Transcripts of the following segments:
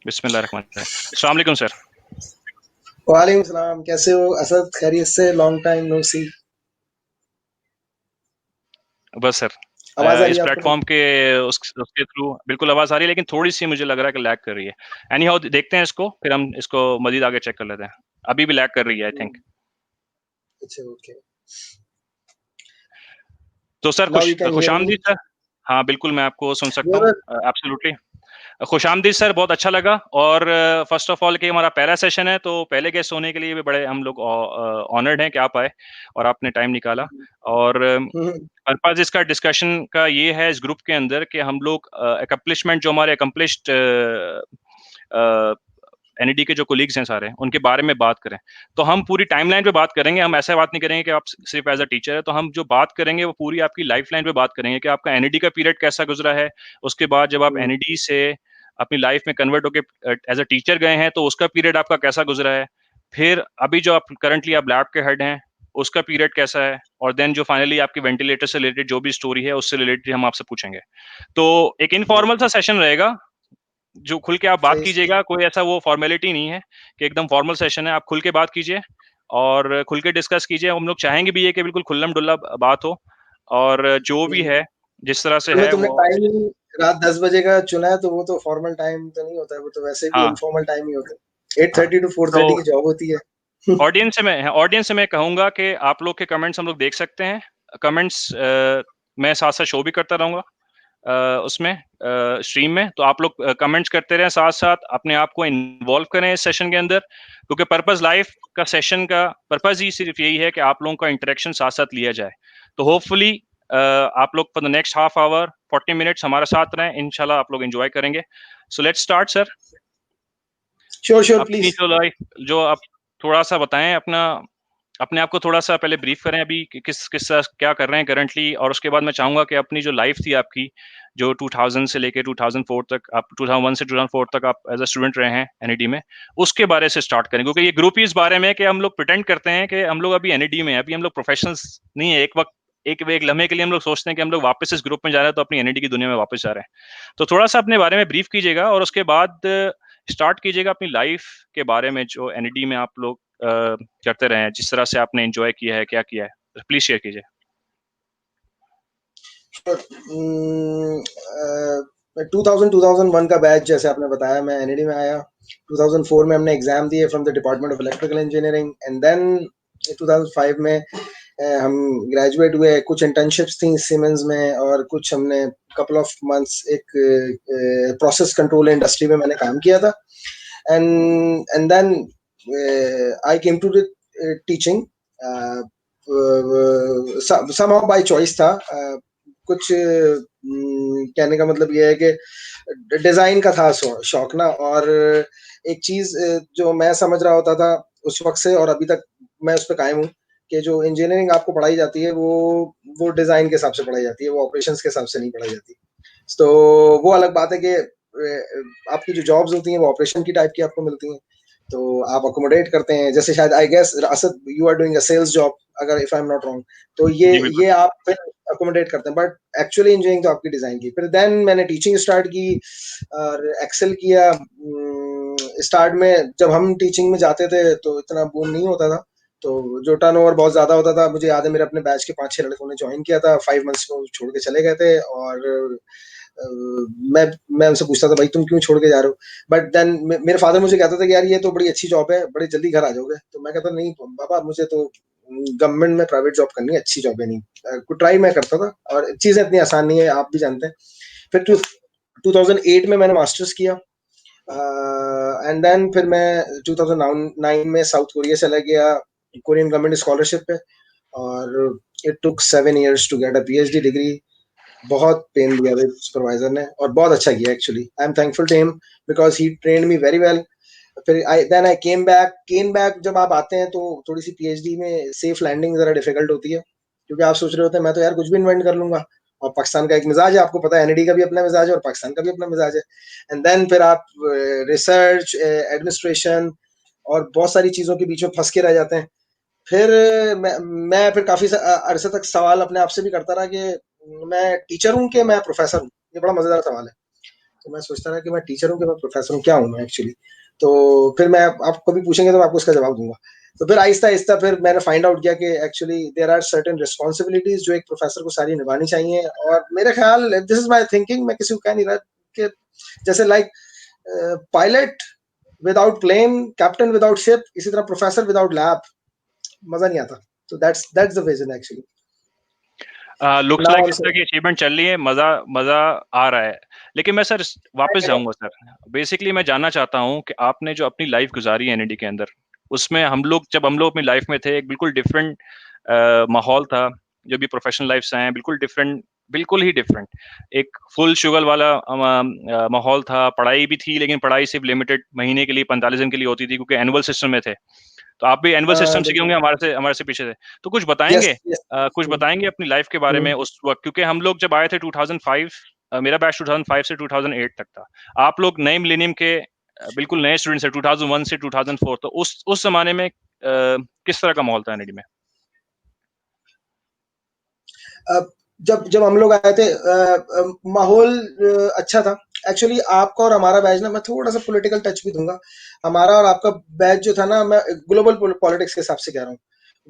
बिस्मिल्लाहिर्रहमानिर्रहीम। अस्सलाम वालेकुम सर। वालेकुम सलाम, कैसे हो असद? खैरियत से? लॉन्ग टाइम नो सी। बस सर, आवाज आ रही इस है आपको प्लेटफॉर्म के उसके थ्रू बिल्कुल आवाज़ आ रही है, लेकिन थोड़ी-सी मुझे लग रहा है कि लैग कर रही है। एनी हाउ देखते हैं इसको, फिर हम इसको मज़ीद आगे चेक कर लेते हैं। अभी भी लैग कर रही है आई थिंक। अच्छा, ओके। तो sir now you can hear me? खुशामदीद सर। हाँ, बिल्कुल मैं आपको सुन सकता हूँ। ब्रदर। एब्सोल्युटली। खुशामदीद सर, बहुत अच्छा लगा। और फर्स्ट ऑफ ऑल कि हमारा पहला सेशन है, तो पहले गेस्ट होने के लिए भी बड़े हम लोग ऑनर्ड हैं कि आप आए और आपने टाइम निकाला। और पर्पज़ इसका डिस्कशन का ये है इस ग्रुप के अंदर कि हम लोग अकम्प्लिशमेंट जो हमारे अकम्प्लिश्ड एनईडी के जो कोलीग्स हैं सारे, उनके बारे में बात करें। तो हम पूरी टाइमलाइन पे बात करेंगे, हम ऐसा बात नहीं करेंगे कि आप सिर्फ एज़ अ टीचर है, तो हम जो बात करेंगे वो पूरी आपकी लाइफ़लाइन पे बात करेंगे कि आपका एनईडी का पीरियड कैसा गुज़रा है। उसके बाद जब आप एनईडी से अपनी लाइफ़ में कन्वर्ट होके एज़ अ टीचर गए हैं, तो उसका पीरियड आपका कैसा गुज़रा है। फिर अभी जो आप करंटली आप लैब के हेड हैं, उसका पीरियड कैसा है, और देन जो फाइनली आपकी वेंटिलेटर से रिलेटेड जो भी स्टोरी है, उससे रिलेटेड हम आपसे पूछेंगे। तो एक इनफॉर्मल सा सेशन रहेगा, जो खुल के आप बात सही से। कीजिएगा, कोई ऐसा वो फॉर्मेलिटी नहीं है कि एकदम फॉर्मल सेशन है, आप खुल के बात कीजिए और खुल के डिस्कस कीजिए। हम लोग चाहेंगे भी ये कि बिल्कुल खुल्लम-डुल्ला बात हो, और जो भी है, जिस तरह से असल में है तुमने वो। टाइम रात 10 बजे का चुना है, तो वो तो फॉर्मल टाइम तो नहीं होता है, वो तो वैसे भी हाँ, इनफॉर्मल टाइम ही होता है। हाँ। 8:30 टू 4:30 की तो जॉब होती है। ऑडियंस से मैं कहूँगा कि आप लोग के कमेंट्स हम लोग देख सकते हैं। कमेंट्स मैं साथ-साथ शो भी करता रहूँगा उसमें स्ट्रीम में। तो आप लोग कमेंट्स करते रहें, साथ-साथ अपने आप को इन्वॉल्व करें इस सेशन के अंदर, क्योंकि पर्पज़ लाइफ़ का सेशन का पर्पज़ ही सिर्फ़ यही है कि आप लोगों का इंटरेक्शन साथ-साथ लिया जाए। तो होपफुली आप लोग for the next half hour 40 minutes हमारे साथ रहें, इंशाल्लाह आप लोग एन्जॉय करेंगे। So let's start sir. Sure, sure, अपनी प्लीज। जो लाइफ जो आप थोड़ा-सा बताएँ अपना, अपने आप को थोड़ा-सा पहले ब्रीफ करें अभी कि किस क्या कर रहे हैं करंटली, और उसके बाद मैं चाहूँगा कि अपनी जो लाइफ थी आपकी, जो 2000 से लेके 2004 तक, आप 2001 से 2004 तक आप एज़ अ स्टूडेंट रहे हैं एनईडी में, उसके बारे से स्टार्ट करें। क्योंकि ये ग्रुप ही इस बारे में है कि हम लोग प्रिटेंड करते हैं कि हम लोग अभी एनईडी में हैं, अभी हम लोग प्रोफेशनल्स नहीं है। एक लम्हे के लिए हम लोग सोचते हैं कि हम लोग वापस इस ग्रुप में जा रहे हैं, तो अपनी एनईडी की दुनिया में वापस जा रहे हैं। तो थोड़ा-सा अपने बारे में ब्रीफ कीजिएगा और उसके बाद स्टार्ट कीजिएगा अपनी लाइफ के बारे में, जो एनईडी में आप लोग करते रहे हैं, जिस तरह से आपने एन्जॉय किया है, क्या किया है? प्लीज़ शेयर कीजिए। मैं 2001 का बैच, जैसे आपने बताया, मैं एनईडी में आया। 2004 में हमने एग्जाम दिए from the department of electrical engineering, and then 2005 में हम ग्रेजुएट हुए। कुछ इंटर्नशिप्स थी सीमेंस में, और कुछ हमने कपल ऑफ मंथ्स एक प्रोसेस कंट्रोल इंडस्ट्री में मैंने काम किया था। And then I came to the teaching, somehow by choice था। कुछ कहने का मतलब ये है कि डिजाइन का था शौक ना। और एक चीज जो मैं समझ रहा होता था उस वक्त से, और अभी तक मैं उस पर कायम हूँ, कि जो इंजीनियरिंग आपको पढ़ाई जाती है, वो डिजाइन के हिसाब से पढ़ाई जाती है, वो ऑपरेशंस के हिसाब से नहीं पढ़ाई जाती। तो वो अलग बात है कि आपकी जो जॉब्स होती हैं वो ऑपरेशन की टाइप की आपको मिलती हैं, तो आप अकोमोडेट करते हैं। जैसे शायद I guess Asad, you are doing a sales job, अगर if I am not wrong, तो ये जी, बिल्कुल। ये आप फिर अकोमोडेट करते हैं, बट एक्चुअली इंजीनियरिंग तो आपकी डिजाइन की। फिर देन मैंने टीचिंग स्टार्ट की और एक्सेल किया। स्टार्ट में जब हम टीचिंग में जाते थे तो इतना बूम नहीं होता था, तो जो टर्नओवर बहुत ज्यादा होता था, मुझे याद है मेरे अपने बैच के 5-6 लड़कों ने ज्वाइन किया था, 5 मंथ्स में वो छोड़ के चले गए थे। और अ, मैं मैं उनसे पूछता था, भाई तुम क्यों छोड़ के जा रहे हो? बट देन मेरे फादर मुझे कहते थे कि यार ये तो बड़ी अच्छी जॉब है, बड़े जल्दी घर आ जाओगे। तो मैं कहता नहीं पापा, मुझे तो गवर्नमेंट में प्राइवेट जॉब करनी है, अच्छी जॉब है नहीं। कुछ ट्राई मैं करता था, और चीजें इतनी आसान नहीं है, आप भी जानते हैं। फिर 2008 में मैंने मास्टर्स किया, एंड देन फिर मैं 2009 में साउथ कोरिया चला गया, कोरियन गवर्नमेंट स्कॉलरशिप पे। और it took 7 years to get a PhD degree. बहुत पेन दिया था सुपरवाइजर ने, और बहुत अच्छा किया actually. I am thankful to him because he trained me very well. फिर आई केम बैक। जब आप आते हैं तो थोड़ी सी पीएचडी में सेफ लैंडिंग जरा डिफिकल्ट होती है, क्योंकि आप सोच रहे होते हैं मैं तो यार कुछ भी इन्वेंट कर लूंगा। और पाकिस्तान का एक मिजाज है, आपको पता है, एनईडी का भी अपना मिजाज है और पाकिस्तान का भी अपना मिजाज है। एंड देन फिर आप रिसर्च, एडमिनिस्ट्रेशन और बहुत सारी चीजों के बीच में फंस के रह जाते हैं। फिर मैं फिर काफी अरसे तक सवाल अपने आप से भी करता रहा कि मैं टीचर हूं कि मैं प्रोफेसर हूं। ये बड़ा मजेदार सवाल है। तो मैं सोचता था कि मैं टीचर हूँ कि मैं प्रोफेसर हूँ, क्या हूँ मैं एक्चुअली? तो फिर मैं आप कभी पूछेंगे तो मैं आपको उसका जवाब दूँगा। तो फिर आहिस्ता-आहिस्ता फिर मैंने फाइंड आउट किया कि actually there are certain responsibilities जो एक प्रोफेसर को सारी निभानी चाहिए, और मेरे ख़्याल दिस इज़ माय थिंकिंग, मैं किसी को कह नहीं रहा कि जैसे like pilot without plane, captain without ship, इसी तरह प्रोफेसर विदाउट लैब मज़ा नहीं आता। तो that's the vision actually. Looks now like I am इस तरह की अचीवमेंट चल रही है, मज़ा मज़ा आ रहा है। लेकिन मैं सर वापस सेइंग जाऊँगा सर। बेसिकली मैं जानना चाहता हूँ कि आपने जो अपनी लाइफ़ गुज़ारी है एनएडी के अंदर, उसमें जब हम लोग अपनी लाइफ़ में थे, एक बिल्कुल डिफरेंट माहौल था। जो भी प्रोफ़ेशनल लाइफ़ से आए हैं, बिल्कुल ही डिफरेंट। एक फुल शुगल वाला माहौल था, पढ़ाई भी थी, लेकिन पढ़ाई सिर्फ़ लिमिटेड महीने के लिए 45 दिन के लिए होती थी, क्योंकि एनुअल सिस्टम में थे। तो आप भी एनुअल सिस्टम सीखे बिल्कुल। होंगे, हमारे से पीछे थे। तो यस, यस। कुछ हुँ, बताएँगे अपनी लाइफ़ के बारे हुँ। में उस वक़्त? क्योंकि हम लोग जब आए थे 2005, मेरा बैच 2005 से 2008 तक था। आप लोग नए मिलेनियम के बिल्कुल नए स्टूडेंट्स हैं, 2001 से 2004। तो उस ज़माने में किस तरह का माहौल था एनएडी में? जब जब हम लोग आए थे माहौल अच्छा था। एक्चुअली आपका और हमारा बैच ना, मैं थोड़ा-सा पॉलिटिकल टच भी दूँगा। हमारा और आपका बैच जो था ना, मैं ग्लोबल पॉलिटिक्स के हिसाब से कह रहा हूँ।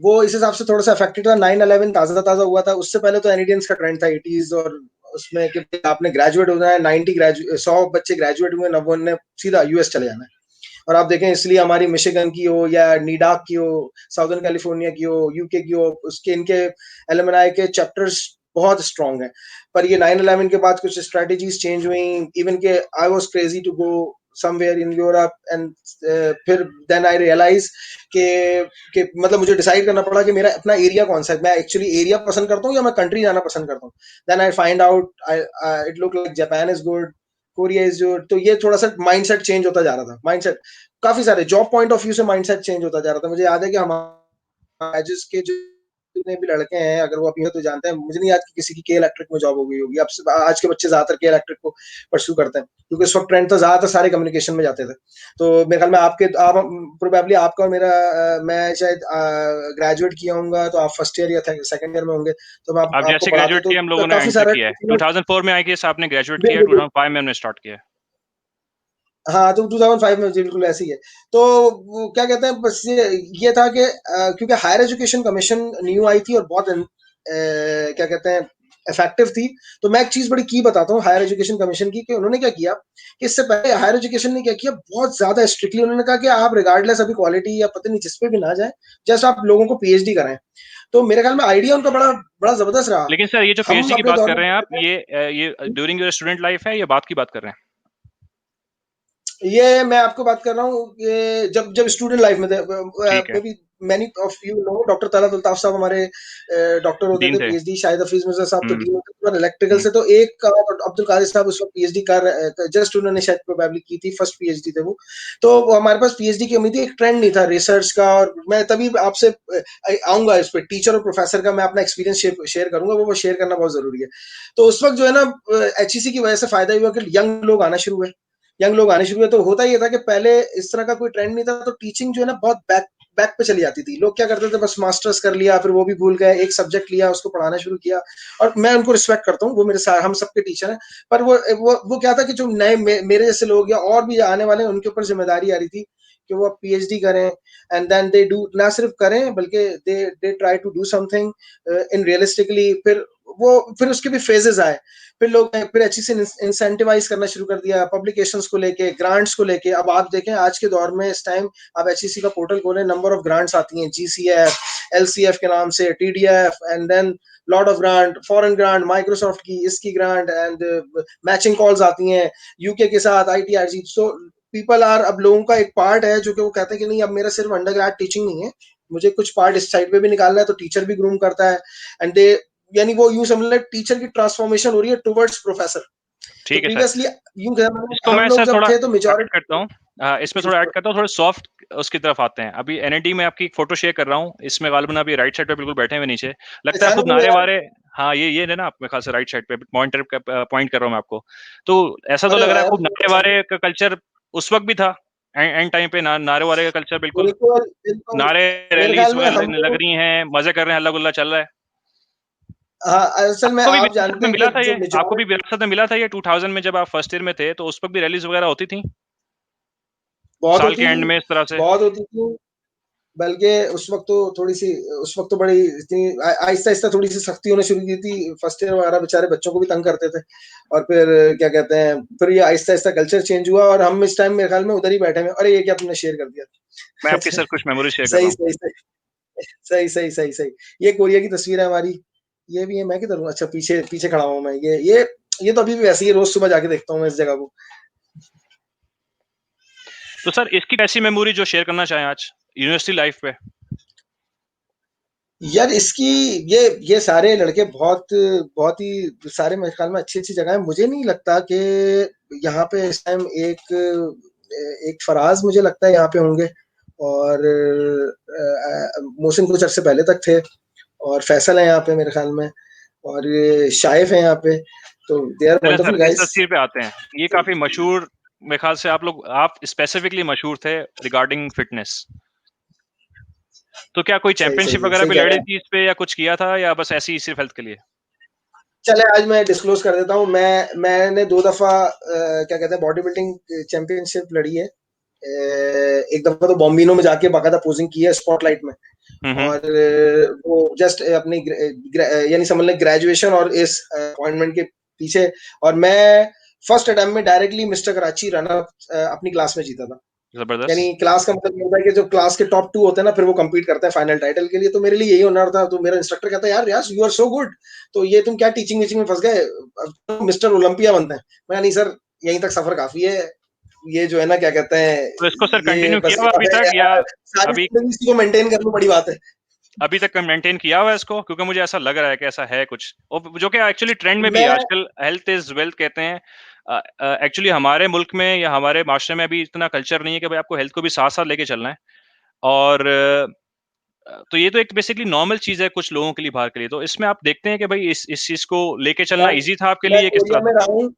वो इस हिसाब से थोड़ा-सा अफेक्टेड था, 9/11 ताज़ा-ताज़ा हुआ था, उससे पहले तो एनएडियंस का ट्रेंड था 80s, और उसमें कि आपने ग्रेजुएट होना है, 100 बच्चे ग्रेजुएट हुए, 90 ने सीधा यूएस चले जाना है। और आप देखें, इसलिए हमारी मिशिगन की हो या नीडाक की हो, साउदर्न कैलिफोर्निया की हो, यूके की हो, उसके इनके एलुमनाई के चैप्टर्स बहुत स्ट्रांग हैं। पर ये 9/11 के बाद कुछ स्ट्रेटजीज चेंज हुई, इवन के I was crazy to go somewhere in Europe, and फिर देन आई रियलाइज कि मतलब मुझे डिसाइड करना पड़ा कि मेरा अपना एरिया कौन सा है। मैं एक्चुअली एरिया पसंद करता हूँ या मैं कंट्री जाना पसंद करता हूँ। Then I find out it look like Japan is good, Korea is good. तो ये थोड़ा सा माइंडसेट चेंज होता जा रहा था। माइंडसेट काफी सारे जॉब पॉइंट ऑफ व्यू से माइंडसेट चेंज होता जा रहा था। मुझे याद है कि हमारे के जितने भी लड़के हैं, अगर वो अभी तो जानते हैं, मुझे नहीं याद कि किसी की के इलेक्ट्रिक में जॉब हो गई होगी। अब आज के बच्चे ज्यादातर के इलेक्ट्रिक को परस्यू करते हैं, क्योंकि उस वक्त ट्रेंड तो ज्यादातर सारे कम्युनिकेशन में जाते थे। तो मेरे ख्याल में आप प्रोबेबली आपका और मेरा मैं शायद ग्रेजुएट किया हूंगा, तो आप फर्स्ट ईयर या सेकंड ईयर में होंगे, तो मैं आप आपको जैसे पढ़ाते ग्रेजुएट किए, हम तो लोगों ने काफी एंटर सारा किया है। 2004 में आईगेस आपने ग्रेजुएट किया है, बिल्कुल। 2005 में हमने स्टार्ट किया है। हाँ, तो 2005 में जी बिल्कुल ऐसे ही है। तो वो क्या कहते हैं, बस ये था कि क्योंकि हायर एजुकेशन कमीशन न्यू आई थी और बहुत क्या कहते हैं इफेक्टिव थी। तो मैं एक चीज बड़ी की बताता हूँ हायर एजुकेशन कमीशन की, कि उन्होंने क्या किया कि इससे पहले हायर एजुकेशन ने क्या किया, बहुत ज्यादा स्ट्रिक्टली उन्होंने कहा कि आप रिगार्डलेस अभी क्वालिटी या पता नहीं जिस पे भी ना जाए, जैसे आप लोगों को पीएचडी कराएं। तो मेरे ख्याल में आइडिया उनका बड़ा बड़ा जबरदस्त रहा। लेकिन सर, ये जो हम पीएचडी की अपने बात दौर कर में रहे हैं आप, ये ड्यूरिंग योर स्टूडेंट लाइफ है या बाद की बात कर रहे हैं? ये मैं आपको बात कर रहा हूँ कि जब जब स्टूडेंट लाइफ में थे, ठीक है। May be many of you know doctor Talat Altaf साहब हमारे डॉक्टर होते डीन थे, थे। पीएचडी शाहिद हफीज मिर्जा साहब तो हुँ, डीन होते थे, और इलेक्ट्रिकल हुँ। से तो एक अब्दुल कादिर साहब उस वक्त पीएचडी कर रहे थे, जस्ट उन्होंने शायद प्रोबेबली की थी, फर्स्ट पीएचडी थे वो। तो हमारे पास पीएचडी की उम्मीद थी, एक ट्रेंड नहीं था रिसर्च का। और मैं तभी आपसे आऊंगा इस पर, टीचर और प्रोफेसर का मैं अपना एक्सपीरियंस शेयर करूंगा, वो शेयर करना बहुत जरूरी है। तो उस वक्त जो है ना, एचईसी की वजह से फायदा हुआ कि यंग लोग आने शुरू हुए। तो होता ये था कि पहले इस तरह का कोई ट्रेंड नहीं था, तो टीचिंग जो है ना बहुत बैक पे चली जाती थी। लोग क्या करते थे, बस मास्टर्स कर लिया, फिर वो भी भूल गए, एक सब्जेक्ट लिया, उसको पढ़ाना शुरू किया। और मैं उनको रिस्पेक्ट करता हूँ, वो मेरे साथ, हम सबके टीचर हैं। पर वो क्या था कि जो नए मेरे जैसे लोग या और भी आने वाले, उनके ऊपर जिम्मेदारी आ रही थी कि वो पीएचडी करें, एंड देन दे डू, ना सिर्फ करें बल्कि they try to do something in realistically. फिर उसके भी फेजेस आए। फिर अच्छी से इंसेंटिवाइज करना शुरू कर दिया, पब्लिकेशंस को लेके, ग्रांट्स को लेके। अब आप देखें आज के दौर में, इस टाइम आप एचईसी का पोर्टल खोलें, नंबर ऑफ ग्रांट्स आती हैं, जीसीएफ, एलसीएफ के नाम से, TDF, and then lot of grant, foreign grant, Microsoft की इसकी ग्रांट, एंड मैचिंग कॉल्स आती हैं यूके के साथ, आईटीआरजी। सो पीपल आर, अब लोगों का एक पार्ट है जो कि वो कहते हैं कि नहीं, अब मेरा सिर्फ अंडर ग्रेड टीचिंग नहीं है, मुझे कुछ पार्ट इस साइड पे भी निकालना है। तो टीचर भी ग्रूम करता है, एंड दे, यानी वो यूं समझ ले, टीचर की ट्रांसफॉर्मेशन हो रही है टुवर्ड्स प्रोफेसर। तो ठीक है सर। प्रीवियसली यूं इसको हम मैं लोग सर जब थोड़ा थे तो ऐड करता मेजॉरिटी। हूँ। इसमें थोड़ा ऐड करता हूँ, थोड़ा सॉफ्ट उसकी तरफ आते हैं। अभी एनएडी में आपकी एक फ़ोटो शेयर कर रहा हूँ। इसमें गालिबन अभी राइट साइड पे बिल्कुल बैठे हुए नीचे। लगता है पहचाना खूब नहीं यार। नारे-वारे। हाँ, ये है ना, आप मेरे ख़्याल से राइट साइड पे पॉइंट कर रहा हूँ मैं आपको। तो ऐसा तो अरे लग रहा वाह है यार, खूब तुमको पहचान। नारे-वारे का कल्चर उस वक़्त भी था। एंड टाइम पे ना नारे-वारे का कल्चर बिल्कुल। बिल्कुल, बिल्कुल। नारे, मेरे रैलीज़ ख्याल में वगैरह हम लग लोग रही हैं, मज़े कर रहे हैं, हल्ला-गुल्ला चल रहा है। हाँ, असल में आपको भी आप विरासत जानते में हैं मिला कि था जो ये? आपको भी मेजॉरिटी विरासत में मिला था ये 2000 में जब आप फर्स्ट ईयर में थे, तो उस वक़्त भी रैलीज़ वगैरह होती थी? बहुत साल होती के एंड में इस तरह से? बहुत होती थी। बल्कि उस वक़्त तो थोड़ी-सी उस वक़्त तो बड़ी इतनी आहिस्ता-आहिस्ता थोड़ी-सी सख्ती होनी शुरू की थी। फर्स्ट ईयर वगैरह बेचारे बच्चों को भी तंग करते थे और फिर क्या कहते हैं, फिर ये आहिस्ता-आहिस्ता कल्चर चेंज हुआ और हम इस टाइम मेरे ख्याल में उधर ही बैठे हैं। अरे! ये क्या तुमने शेयर कर दिया? मैं आपके अच्छा, साथ कुछ मेमोरीज़ शेयर कर रहा सही, हूँ। सही, सही। सही, सही, सही, सही। ये कोरिया की तस्वीर है हमारी। ये भी है, मैं किधर हूँ? अच्छा पीछे पीछे खड़ा हूँ मैं। ये तो अभी भी वैसे ही है, रोज़ सुबह जाके देखता हूँ मैं इस जगह को। तो सर इसकी कैसी मेमोरी जो शेयर करना चाहें आज, यूनिवर्सिटी लाइफ़ पे? यार इसकी ये सारे लड़के बहुत बहुत ही सारे मेरे ख्याल में अच्छी-अच्छी जगह है। मुझे नहीं लगता कि यहाँ पे इस टाइम एक फराज़ मुझे लगता है यहाँ पे होंगे और मोहसिन कुछ अरसे पहले तक थे और फैसल है यहाँ पे मेरे ख्याल में और ये शाइफ है यहाँ पे। तो दे आर चलें वंडरफुल सर, इस गाइज़। तस्वीर पे आते हैं। ये काफ़ी मशहूर मेरे ख़्याल से आप स्पेसिफिकली मशहूर थे रिगार्डिंग फिटनेस। तो क्या कोई सही, सही, चैंपियनशिप सही, वगैरह सही भी कह रहे लड़ी हैं। थी इस पे या कुछ किया था या बस ऐसे ही सिर्फ़ हेल्थ के लिए? चलें आज मैं डिस्क्लोज़ कर देता हूँ। मैंने 2 दफ़ा क्या कहते हैं बॉडी बिल्डिंग चैंपियनशिप लड़ी है। एक दफ़ा तो बॉम्बिनो में जाके बाकायदा पोजिंग की है स्पॉटलाइट में हुँ, हुँ। और वो जस्ट अपनी यानी समझ लें ग्रेजुएशन और इस अपॉइंटमेंट के पीछे और मैं फर्स्ट अटेम्प्ट में डायरेक्टली मिस्टर कराची रनर अपनी क्लास में जीता था। यानी ज़बरदस्त। क्लास का मतलब ये होता है कि जो क्लास के टॉप 2 होते हैं ना फिर वो कम्पीट करते हैं फाइनल टाइटल के लिए। तो मेरे लिए यही हुनर था। तो मेरा इंस्ट्रक्टर कहता है, "यार रियाज़ यू आर सो गुड। तो ये तुम क्या टीचिंग-वीचिंग में फँस गए? अब तो मिस्टर ओलंपिया बनते हैं।" मैं कहा, "नहीं सर, यहीं तक सफ़र काफ़ी है। ये जो है ना क्या कहते हैं, तो इसको सर ये कंटिन्यू बस किया हुआ अभी तक या सारी अभी ज़िंदगी इसी को मेंटेन करना बड़ी बात है।" अभी तक मेंटेन किया हुआ है इसको? क्योंकि मुझे ऐसा लग रहा है कि ऐसा है कुछ और जो कि एक्चुअली ट्रेंड में भी है मैं आजकल हेल्थ इज़ वेल्थ कहते हैं। एक्चुअली हमारे मुल्क में या हमारे माशरे में अभी इतना कल्चर नहीं है कि भाई आपको हेल्थ को भी साथ-साथ लेके चलना है और तो ये तो एक बेसिकली नॉर्मल चीज़ है कुछ लोगों के लिए बाहर के लिए। तो इसमें आप देखते हैं कि भाई इस चीज़ को लेके चलना मैं ईज़ी था आपके मैं लिए किस कोरिया तरह में था? रहा हूँ।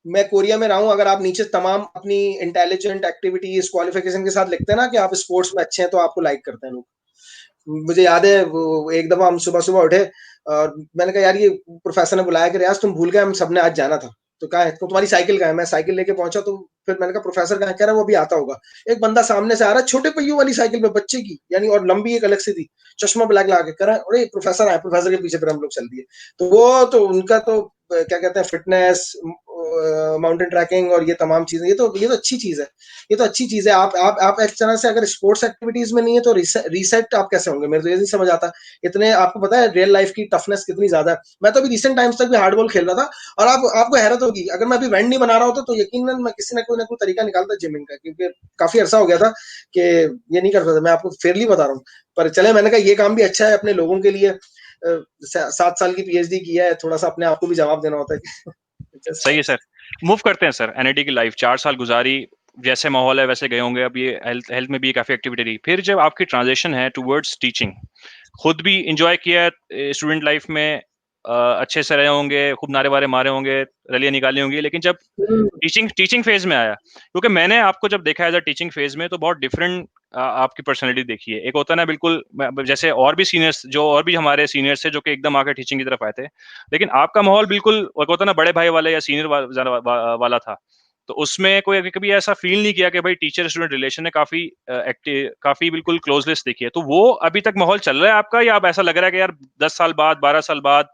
मैं कोरिया में रहा हूँ। अगर आप नीचे तमाम अपनी इंटेलिजेंट एक्टिविटीज़, क्वालिफ़िकेशन के साथ लिखते हैं ना कि आप स्पोर्ट्स में अच्छे हैं, तो आपको लाइक करते हैं लोग। मुझे याद है वो एक दफ़ा हम सुबह-सुबह उठे और मैंने कहा यार ये प्रोफ़ेसर ने बुलाया कि रियाज़ तुम भूल गए हम सबने आज जाना था। तो कहाँ है? तो तुम्हारी साइकिल कहाँ है? मैं साइकिल लेके पहुँचा तो फिर मैंने कहा प्रोफ़ेसर कहाँ है? कह रहा है वो अभी आता होगा। एक बंदा सामने से आ रहा है छोटे पहियों वाली साइकिल पे बच्चे की यानी और लंबी एक अलग से थी। चश्मा ब्लैक लगा के कह रहा है अरे प्रोफ़ेसर आए, प्रोफ़ेसर के पीछे फिर हम लोग चल दिए। तो वो तो उनका तो क्या कहते हैं फ़िटनेस माउंटेन ट्रैकिंग और ये तमाम चीज़ें ये तो अच्छी चीज़ है। ये तो अच्छी चीज़ है। आप एक तरह से अगर स्पोर्ट्स एक्टिविटीज़ में नहीं है तो रीसेट आप कैसे होंगे? मेरे तो ये नहीं समझ आता। इतने आपको पता है रियल लाइफ़ की टफनेस कितनी ज़्यादा है। मैं तो अभी रिसेंट टाइम्स तक भी हार्डबॉल खेल रहा था और आपको हैरत होगी अगर मैं अभी वेंड नहीं बना रहा होता तो यकीनन मैं किसी न कोई तरीका निकालता जिमिंग का क्योंकि काफ़ी अरसा हो गया था कि ये नहीं करता था। मैं आपको फेयरली बता रहा हूँ। पर चलें मैंने कहा ये काम भी अच्छा है अपने लोगों के लिए 7 साल की पीएचडी किया है, थोड़ा-सा अपने आप को भी जवाब देना होता है कि जस्ट सही है नाइस। सर। मूव करते हैं सर एनआईटी की लाइफ़ 4 साल गुज़ारी, जैसे माहौल है वैसे गए होंगे अब ये हेल्थ हेल्थ में भी काफ़ी एक्टिविटी रही। फिर जब आपकी ट्रांज़िशन है टुवर्ड्स टीचिंग, खुद भी एन्जॉय किया है स्टूडेंट लाइफ़ में अच्छे से रहे होंगे, खूब नारे-वारे मारे होंगे, रैलियाँ निकाली होंगी, लेकिन जब हुँ, टीचिंग टीचिंग फ़ेज़ में आया, क्योंकि मैंने आपको जब देखा एज़ अ टीचिंग फ़ेज़ में तो बहुत डिफरेंट आपकी पर्सनैलिटी देखी है। एक होता है ना बिल्कुल जैसे और भी सीनियर्स जो और भी हमारे सीनियर्स थे जो कि एकदम आके टीचिंग की तरफ आए थे। लेकिन आपका माहौल बिल्कुल एक होता है ना बड़े भाई वाला या सीनियर वाला था। तो उसमें कोई कभी ऐसा फ़ील नहीं किया कि भाई टीचर स्टूडेंट रिलेशन है काफ़ी बिल्कुल क्लोज़नेस देखी है। तो वो अभी तक माहौल चल रहा है आपका या अब ऐसा लग रहा है कि यार 10 साल बाद, 12 साल बाद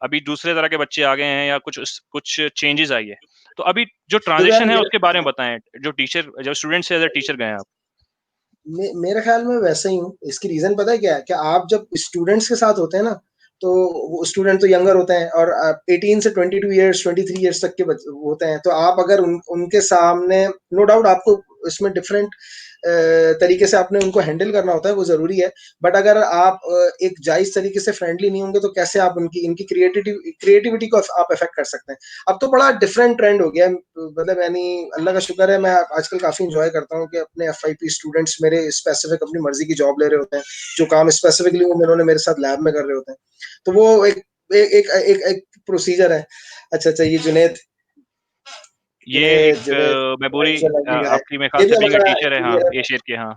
अभी दूसरे तरह के बच्चे आ गए हैं या कुछ चेंजेज़ आई है? तो अभी जो देखो यार ट्रांज़िशन है उसके बारे में बताएँ, जो स्टूडेंट से एज़ अ टीचर गए हैं आप? मेरे ख्याल में वैसे ही हूँ। इसकी रीज़न पता है क्या है? कि आप जब स्टूडेंट्स के साथ होते हैं ना, तो वो स्टूडेंट तो यंगर होते हैं और 18 से 22 इयर्स, 23 इयर्स तक के होते हैं। तो आप अगर उनके सामने नो डाउट आपको इसमें डिफरेंट तरीके से आपने उनको हैंडल करना होता है, वो ज़रूरी है। बट अगर आप एक जायज़ तरीके से फ्रेंडली नहीं होंगे, तो कैसे आप इनकी क्रिएटिविटी को आप अफ़ेक्ट कर सकते हैं। अब तो बड़ा डिफरेंट ट्रेंड हो गया है। मतलब यानी अल्लाह का शुक्र है मैं आजकल काफ़ी एन्जॉय करता हूँ कि अपने एफआईपी स्टूडेंट्स मेरे स्पेसिफिक अपनी मर्ज़ी की जॉब ले रहे होते हैं। जो काम स्पेसिफिकली वो उन्होंने मेरे साथ लैब में कर रहे होते हैं। तो वो एक प्रोसीजर है। अच्छा, अच्छा ये जुनैद ये जुनैद एक जुनैद मेमोरी चला गया है। आपकी मेरे ख्याल ये भी से बीइंग अ हमारा टीचर है हाँ, इंजीनियर एशियड के हाँ।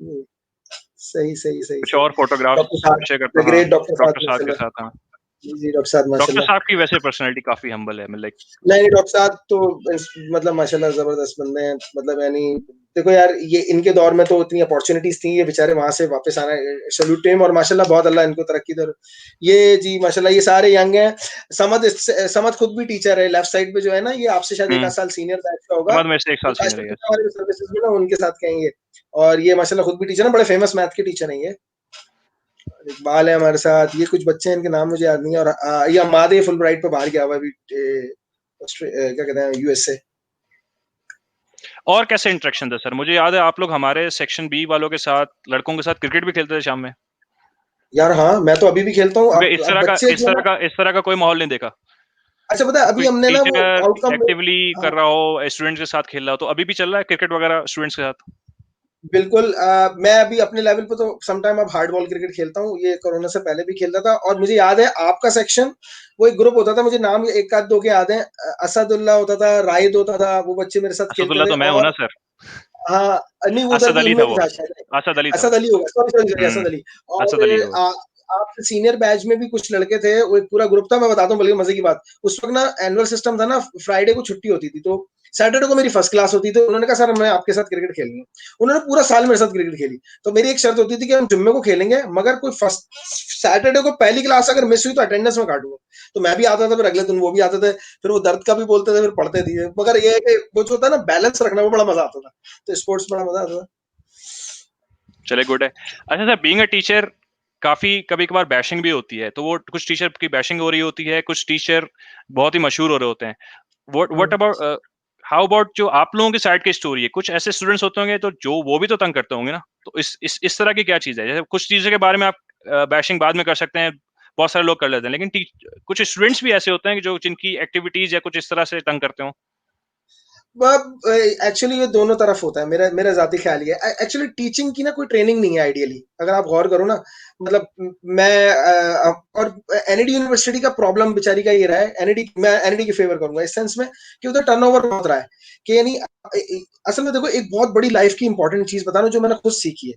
है। सही सही सही कुछ सही। और फोटोग्राफ डॉक्टर साहब, शेयर द करता हूँ, हाँ, ग्रेट डॉक्टर साहब डॉक्टर साहब के माशाल्लाह। साथ, हाँ। जी, जी, डॉक्टर साहब डॉक्टर माशाल्लाह। साहब की वैसे पर्सनैलिटी काफ़ी हम्बल है, लाइक नहीं, डॉक्टर साहब तो मतलब माशाल्लाह ज़बरदस्त बंदे हैं, मतलब यानी देखो यार, ये इनके दौर में तो इतनी अपॉर्च्युनिटीज़ थी, ये बेचारे वहाँ से वापस आना, सैल्यूट टू हिम, और माशाल्लाह बहुत अल्लाह इनको तरक्की दे। ये जी माशाल्लाह, ये सारे यंग हैं। समद खुद भी टीचर है, लेफ्ट साइड पे जो है ना, ये आपसे शायद 1 हुँ, आध साल सीनियर बैच का होगा। समझ मेरे से 1 साल ये सीनियर आजकल है, यस। हमारे सर्विसेज़ में ना उनके साथ के हैं ये। और ये माशाल्लाह खुद भी टीचर हैं, बड़े फेमस मैथ के टीचर हैं ये। इकबाल है हमारे साथ, ये कुछ बच्चे हैं, इनके नाम मुझे याद नहीं है, और ये अम्माद है, फुलब्राइट पे बाहर गया हुआ है अभी, क्या कहते हैं, यूएस से। और कैसे इंटरेक्शन था सर? मुझे याद है आप लोग हमारे सेक्शन बी वालों के साथ, लड़कों के साथ क्रिकेट भी खेलते थे शाम में। यार हाँ, मैं तो अभी भी खेलता हूँ। क्योंकि अब बच्चे इस जो है तरह ना, का इस तरह का कोई माहौल नहीं देखा अच्छा पता है, कि अभी कोई हमने ना वो टीचर आउटकम, एक्टिवली हाँ, कर रहा हो, स्टूडेंट्स के साथ खेल रहा हो, तो अभी भी चल रहा है क्रिकेट वगैरह स्टूडेंट्स के साथ? बिल्कुल। मैं अभी अपने लेवल पे तो सम टाइम अब हार्ड बॉल क्रिकेट खेलता हूँ, ये कोरोना से पहले भी खेलता था। और मुझे याद है आपका सेक्शन, वो एक ग्रुप होता था, मुझे नाम एक आध दो के याद है, असदुल्ला होता था, राहिद होता था, वो बच्चे मेरे साथ खेलते असदुल्ला थे। तो मैं हूँ ना और सर। हाँ, नहीं वो उधर असद भी अली था उनमें भी वो। था शायद। असद अली था वो। असद अली होगा, सॉरी सॉरी सॉरी, हुँ, असद अली। असद और अली है वो। आपके सीनियर बैच में भी कुछ लड़के थे, वो एक पूरा ग्रुप था। मैं बताता हूँ बल्कि मजे की बात, उस वक्त ना एनुअल सिस्टम था ना, फ्राइडे को छुट्टी होती थी, तो सैटरडे को मेरी फर्स्ट क्लास होती थी। उन्होंने कहा सर मैं आपके साथ क्रिकेट खेलनी है। उन्होंने पूरा साल मेरे साथ क्रिकेट खेली। तो मेरी एक शर्त होती थी कि हम जुम्मे को खेलेंगे, मगर कोई फर्स्ट सैटरडे को पहली क्लास अगर मिस हुई तो अटेंडेंस में काटूंगा। तो मैं भी आता था, फिर अगले दिन वो भी आते थे, फिर वो दर्द का भी बोलते थे, फिर पढ़ते थे। मगर ये है कि वो जो होता है ना बैलेंस रखना, वो बड़ा मजा आता था। तो स्पोर्ट्स बड़ा मजा आता था। चलिए गुड है। अच्छा सर, बीइंग अ टीचर काफ़ी कभी-कभार बैशिंग भी होती है, तो वो कुछ टीचर की बैशिंग हो रही होती है, कुछ टीचर बहुत ही मशहूर हो रहे होते हैं। What hmm. About how about जो आप लोगों की साइड की स्टोरी है? कुछ ऐसे स्टूडेंट्स होते होंगे तो जो वो भी तो तंग करते होंगे ना? तो इस तरह की क्या चीज़ है? जैसे कुछ टीचर के बारे में आप बैशिंग बाद में कर सकते हैं, बहुत सारे लोग कर लेते हैं, लेकिन कुछ स्टूडेंट्स भी ऐसे होते हैं कि जो जिनकी एक्टिविटीज़ या कुछ इस तरह से तंग करते हों? एक्चुअली ये दोनों तरफ होता है, मेरा मेरा जाती ख्याल ये है। एक्चुअली टीचिंग की ना कोई ट्रेनिंग नहीं है आइडियली, अगर आप गौर करो ना। मतलब मैं और एनईडी यूनिवर्सिटी का प्रॉब्लम बेचारी का ये रहा है। एनईडी, मैं एनईडी की फेवर करूंगा इस सेंस में कि उधर टर्नओवर बहुत रहा है। कि यानी असल में देखो, एक बहुत बड़ी लाइफ की इंपॉर्टेंट चीज बता रहा हूं जो मैंने खुद सीखी है,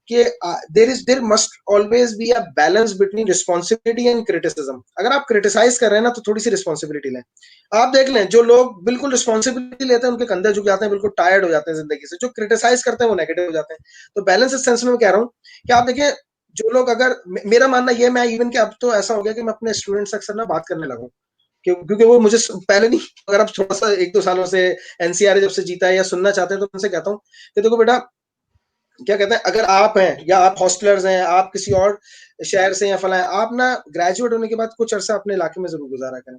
कि there must always be a balance between responsibility and criticism. अगर आप क्रिटिसाइज कर रहे हैं ना, तो थोड़ी सी रिस्पॉन्सिबिलिटी लें। आप देख लें, जो लोग बिल्कुल रिस्पॉन्सिबिलिटी लेते हैं उनके कंधे झुक जाते हैं, बिल्कुल टायर्ड हो जाते हैं जिंदगी से। जो क्रिटिसाइज करते हैं वो नेगेटिव हो जाते हैं। तो बैलेंस इस सेंस में मैं कह रहा हूँ कि आप देखिए, जो लोग अगर मेरा मानना ये, मैं इवन कि अब तो ऐसा हो गया कि मैं अपने स्टूडेंट्स से अक्सर ना बात करने लगा हूँ, क्योंकि वो मुझे पहले नहीं, अगर आप थोड़ा सा 1-2 सालों से एनसीआर जब से जीता है या सुनना चाहते हैं, तो उनसे कहता हूँ कि देखो बेटा, क्या कहते हैं, अगर आप हैं या आप हॉस्टलर्स हैं, आप किसी और शहर से या फला है, आप ना ग्रेजुएट होने के बाद कुछ अरसा अपने इलाके में जरूर गुजारा करें।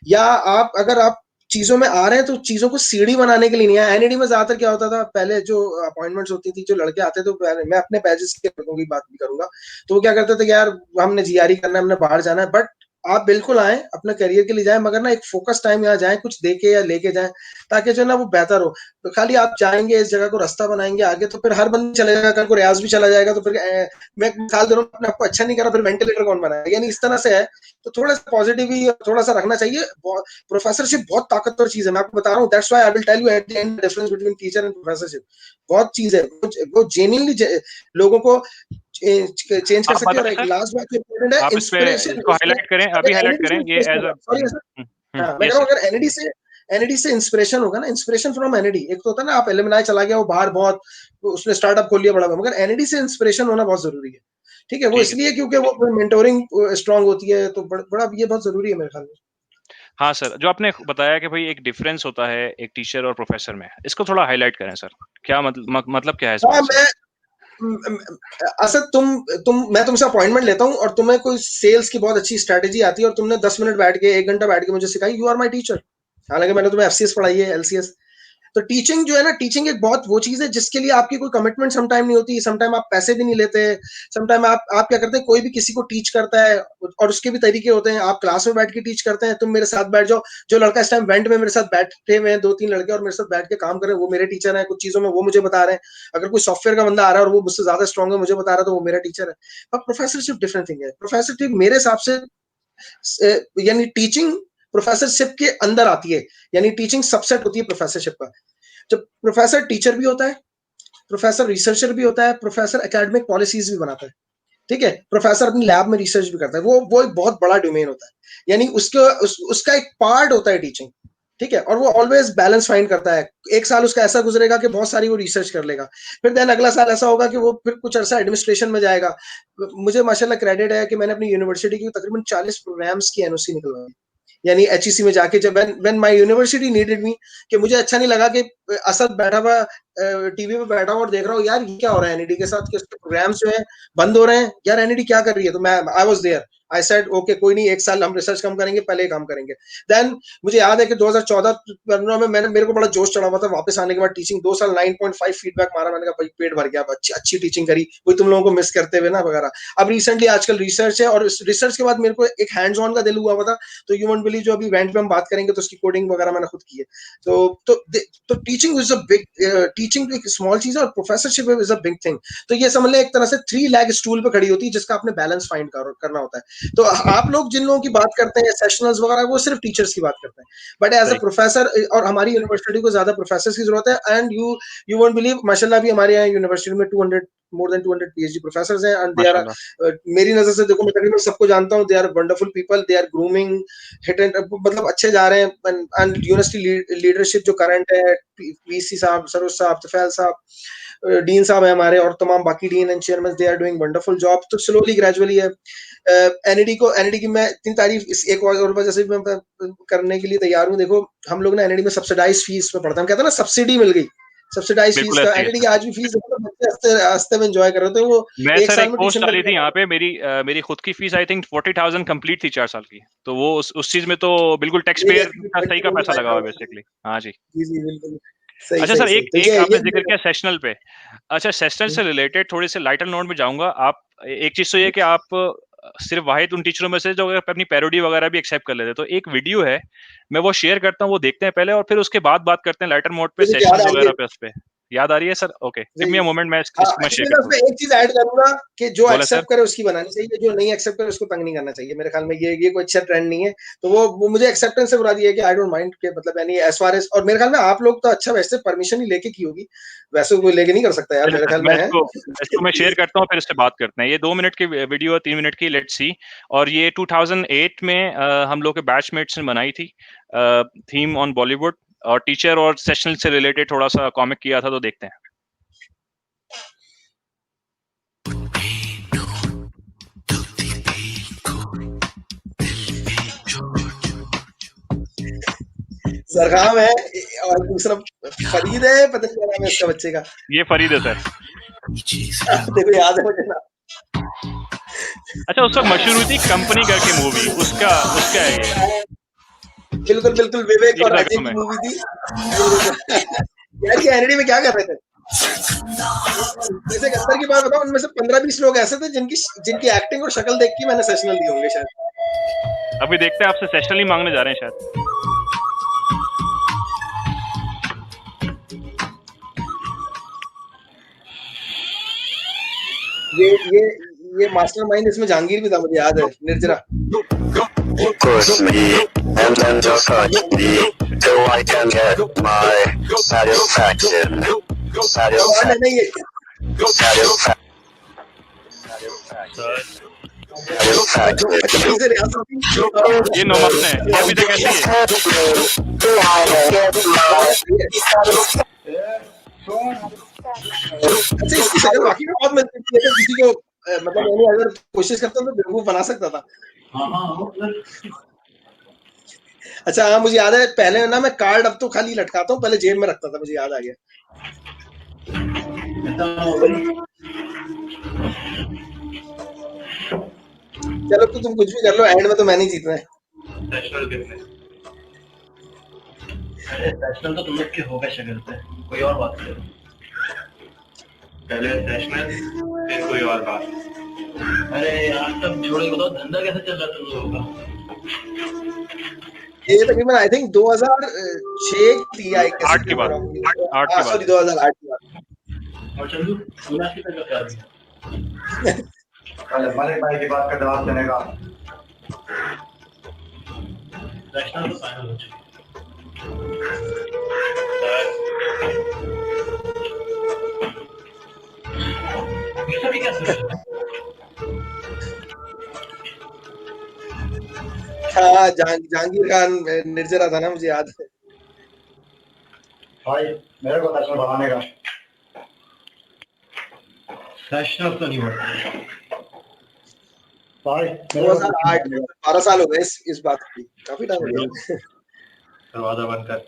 या आप अगर आप चीजों में आ रहे हैं, तो चीजों को सीढ़ी बनाने के लिए नहीं है। एनईडी में ज्यादातर क्या होता था, पहले जो अपॉइंटमेंट्स होती थी, जो लड़के आते थे, तो मैं अपने बैचेस के लड़कों की बात भी करूंगा, तो वो क्या करते थे कि यार हमने जीआरई करना है, हमने बाहर जाना है। बट आप बिल्कुल आए, अपने करियर के लिए जाएं, मगर ना एक फोकस टाइम यहाँ जाएं, कुछ देके या लेके जाएं, ताकि जो है ना वो बेहतर हो। तो खाली आप जाएंगे, इस जगह को रास्ता बनाएंगे आगे, तो फिर हर बंदा चला जाएगा, कल को रियाज भी चला जाएगा, तो फिर मैं एक मिसाल दे रहा हूँ, अपने आपको अच्छा नहीं करा, फिर वेंटिलेटर कौन बनाएगा? यानी इस तरह से है। तो थोड़ा सा पॉजिटिव ही थोड़ा सा रखना चाहिए। प्रोफेसरशिप बहुत ताकतवर चीज है, मैं आपको बता रहा हूँ। That's why I will tell you at the end difference between teacher and professorship. बहुत चीज है, वो जेन्युइनली लोगों को चेंज कर आप सकती है। और बताएँ एक सर, लास्ट बात इंपॉर्टेंट है, आप इंस्पिरेशन। इसको हाइलाइट करें, अभी हाइलाइट एनईडी से करें ये इंस्पिरेशन एज़ अ होगा, सॉरी सर। हाँ, मैं कह यस रहा हूँ, सर। अगर एनईडी से इंस्पिरेशन होगा ना, इंस्पिरेशन फ्रॉम एनईडी। एक तो होता है ना, आप एलुमनाई चला गया, वो बाहर बहुत, उसने स्टार्टअप खोल लिया बड़ा, मगर एनईडी से इंस्पिरेशन होना बहुत जरूरी है। ठीक है, वो ठीक है। इसलिए क्योंकि वो मेंटोरिंग स्ट्रांग होती है, तो बड़ा ये बहुत जरूरी है मेरे ख्याल में। हाँ सर, जो आपने बताया कि भई एक डिफरेंस होता है एक टीचर और प्रोफ़ेसर में, इसको थोड़ा हाइलाइट करें सर। क्या मतलब क्या है इस हाँ, बात से? असल मैं तुमसे अपॉइंटमेंट लेता हूँ, और तुम्हें कोई सेल्स की बहुत अच्छी स्ट्रेटेजी आती है, और तुमने 10 मिनट बैठ के, 1 घंटा बैठ के मुझे सिखाई, यू आर माई टीचर। हालांकि मैंने तुम्हें एफसीएस पढ़ाई है, एलसीएस। तो टीचिंग जो है ना, टीचिंग एक बहुत वो चीज है जिसके लिए आपकी कोई कमिटमेंट समटाइम नहीं होती, समटाइम आप पैसे भी नहीं लेते। समटाइम आप क्या करते हैं, कोई भी किसी को टीच करता है, और उसके भी तरीके होते हैं। आप क्लास में बैठ के टीच करते हैं, तुम मेरे साथ बैठ जाओ। जो लड़का इस टाइम वेंट में मेरे साथ बैठे हुए हैं, 2-3 लड़के, और मेरे साथ बैठ के काम कर रहे हैं, वो मेरे टीचर है। कुछ चीजों में वो मुझे बता रहे हैं। अगर कोई सॉफ्टवेयर का बंदा आ रहा है और वो मुझसे ज्यादा स्ट्रॉन्ग है, मुझे बता रहा है, तो वो मेरा टीचर है। पर प्रोफेसरशिप डिफरेंट थिंग है। प्रोफेसरशिप मेरे हिसाब से यानी टीचिंग प्रोफेसरशिप के अंदर आती है। यानी टीचिंग सबसेट होती है प्रोफेसरशिप का। जब प्रोफेसर टीचर भी होता है, प्रोफेसर रिसर्चर भी होता है, प्रोफेसर एकेडमिक पॉलिसीज भी बनाता है, ठीक है, प्रोफेसर अपनी लैब में रिसर्च भी करता है, वो एक बहुत बड़ा डोमेन होता है, यानी उसका एक पार्ट होता है टीचिंग, ठीक है, और वो ऑलवेज बैलेंस फाइंड करता है। एक साल उसका ऐसा गुजरेगा कि बहुत सारी वो रिसर्च कर लेगा, फिर देन अगला साल ऐसा होगा कि वो फिर कुछ अर्सा एडमिनिस्ट्रेशन में जाएगा। मुझे माशाल्लाह क्रेडिट है कि मैंने अपनी यूनिवर्सिटी की तकरीबन 40 प्रोग्राम्स की एनओसी निकलवाई, यानी एचईसी में जाके, जब व्हेन माय यूनिवर्सिटी नीडेड मी, कि मुझे अच्छा नहीं लगा कि असद बैठा हुआ टीवी पे बैठा हुआ और देख रहा हूँ यार ये क्या हो रहा है एनईडी के साथ, कि उसके प्रोग्राम्स जो है बंद हो रहे हैं, यार एनईडी क्या कर रही है, तो मैं I was there, I said okay कोई नहीं, एक साल हम रिसर्च कम करेंगे, पहले काम करेंगे। देन मुझे याद है कि 2014-15 में मेरे को बड़ा जोश चढ़ा हुआ था, वापस आने के बाद टीचिंग 2 साल 9.5 फीडबैक मारा, मैंने कहा भाई पेट भर गया, अच्छी अच्छी टीचिंग करी, वही तुम लोगों को मिस करते हुए ना वगैरह। अब रिसेंटली आजकल रिसर्च है, और रिसर्च के बाद मेरे को एक हैंड्स ऑन का दिल हुआ था, तो यू वोंट बिलीव, जो अभी इवेंट पे हम बात करेंगे तो उसकी कोडिंग वगैरह मैंने खुद की है। तो teaching is a big, teaching एक स्मॉल चीज है और professorship is a big thing. तो ये समझ ले एक तरह से 3 लेग स्टूल पे खड़ी होती है, जिसका आपने बैलेंस फाइंड करना होता है। तो आप लोग जिन लोगों की बात करते हैं सेशनल्स वगैरह, वो सिर्फ टीचर्स की बात करते हैं, बट एज अ सही, प्रोफेसर, और हमारी यूनिवर्सिटी को ज्यादा प्रोफेसर्स की जरूरत है। एंड यू वोंट बिलीव, माशाल्लाह भी हमारे यहाँ यूनिवर्सिटी में 200 मोर देन 200 पीएचडी प्रोफेसर्स हैं, एंड दे आर, माशाल्लाह। मेरी नजर से देखो, मैं तकरीबन सबको जानता हूँ, they are wonderful people, they are grooming hit and, मतलब अच्छे जा रहे हैं। एंड यूनिवर्सिटी लीडरशिप जो करंट है, वीसी साहब, सरोज साहब, तफैल साहब, डीन साहब है हमारे, और तमाम बाकी dean and chairman, they are doing wonderful job. तो स्लोली ग्रेजुअली है। एनईडी की मैं इतनी तारीफ इस एक और वजह से भी मैं करने के लिए तैयार हूँ। देखो हम लोग ना एनईडी में सब्सिडाइज फीस पे पढ़ते हैं, हम कहते हैं ना सब्सिडी मिल गई, सब्सिडाइज फीस बिल्कुल का, ऐसे ही है एनईडी की सर। आज भी फीस देखो तो बच्चे हंसते हंसते में एंजॉय कर रहे थे, वो मैं एक सर साल एक में पोस्ट ट्यूशन डाली थी करके। यहाँ पे, मेरी खुद की फीस आई थिंक 40,000 कंप्लीट थी 4 साल की। तो वो उस चीज़ में तो बिल्कुल टैक्स मेरी पेयर ऐसी का सही का पैसा लगा हुआ है 25,000। बेसिकली। हाँ जी। जी जी बिल्कुल, सही अच्छा सही सर, सही। एक तो एक ये आपने ज़िक्र किया सेशनल पे। अच्छा, सेशनल से रिलेटेड थोड़े से लाइटर नोट में जाऊँगा। आप एक चीज़ तो ये है कि आप सिर्फ़ वाहिद उन टीचरों में से जो अपनी पैरोडी वगैरह भी एक्सेप्ट कर लेते हैं। तो एक वीडियो है, मैं वो शेयर करता हूँ, वो देखते हैं पहले और फिर उसके बाद बात करते हैं लाइटर मोड पे मुझे याद सेशनल्स आ रही है। वगैरह पे उस पे। याद आ रही है सर? ओके, गिव जी मी अ मोमेंट, मैं हाँ, इसको मैं शेयर एक्चुअली मैं करता हूँ। उसमें एक चीज ऐड करूंगा कि जो बोला सर? एक्सेप्ट करे उसकी बनानी चाहिए, जो नहीं एक्सेप्ट करे उसको तंग नहीं करना चाहिए। मेरे ख्याल में ये कोई अच्छा ट्रेंड नहीं है। तो वो मुझे एक्सेप्टेंस से बुरा दिया कि आई डोंट माइंड के, मतलब यानी एज फार एज, और मेरे ख्याल में आप लोग तो अच्छा वैसे परमिशन ही लेके की होगी, वैसे कोई लेके नहीं कर सकता यार, चलिए मेरे सर, ख्याल में मैं है। इसको मैं शेयर करता हूँ, फिर इससे बात करते हैं। ये 2 मिनट की वीडियो है, 3 मिनट की, लेट्स सी। और ये 2008 में हम लोग के बैचमेट्स ने बनाई थी, थीम ऑन बॉलीवुड, और टीचर और सेशनल से रिलेटेड थोड़ा-सा कॉमिक किया था, तो देखते हैं। सरखाम है, और दूसरा फरीद है, पता नहीं क्या नाम है इसका बच्चे का। ये फरीद है सर। देखो याद है मुझे ना। अच्छा, उस वक़्त मशहूर हुई थी कंपनी करके मूवी, उसका उसका है ये। बिल्कुल बिल्कुल, विवेक ये और अजय सरगम की है। मूवी थी। यार ये एनडी में क्या कर रहे थे? वैसे एक अंदर की बात बताऊं, उनमें से 15-20 लोग ऐसे थे जिनकी जिनकी एक्टिंग और शक्ल देख के मैंने सेशनल दिए होंगे शायद। अभी देखते हैं, आपसे सेशनल ही माँगने जा रहे हैं शायद। ये ये ये मास्टरमाइंड इसमें जहांगीर भी था, मुझे याद है, निर्जरा। Push me and then just touch me so I can get my satisfaction. कौन है Satisfaction. ना ये? Satisfaction. बचपन से रियासत ये नोमान है, ये अभी तक ऐसे ही है। अच्छा, इसकी शक्ल वाकई में बहुत मिलती थी, अगर किसी को मतलब मैंने अगर कोशिश करता तो बेवकूफ बना सकता था। अच्छा हाँ, मुझे याद है पहले ना मैं कार्ड अब तो खाली लटकाता हूँ, पहले जेब में रखता था, मुझे याद आ गया। चलो तो तुम कुछ भी कर लो, एंड में तो मैंने ही जीतना है। नेशनल तो तुम लोग के हो गए शक्ल पे, कोई और बात करो। पहले नेशनल फिर कोई और बात। अरे यार तब छोड़ो, बताओ धंधा कैसे चल रहा तुम लोगों का? ये तकरीबन आई थिंक 2006 थी, आई कैसे 8 की बात, 8 हाँ की बात सॉरी है। 2008 की बात। और चंदू सुना की तक कर दिया। कल हमारे भाई की बात का जवाब देने का। नेशनल तो फाइनल हो चुकी। कैसे? हाँ, जहांगीर खान निर्जरा था ना, मुझे याद है। भाई मेरे को सेशनल बढ़ाने का। सेशनल तो नहीं बढ़ता भाई मेरे को 2008 12 साल हो गए इस बात की, काफी टाइम हो चलो गया। दरवाजा बंद कर।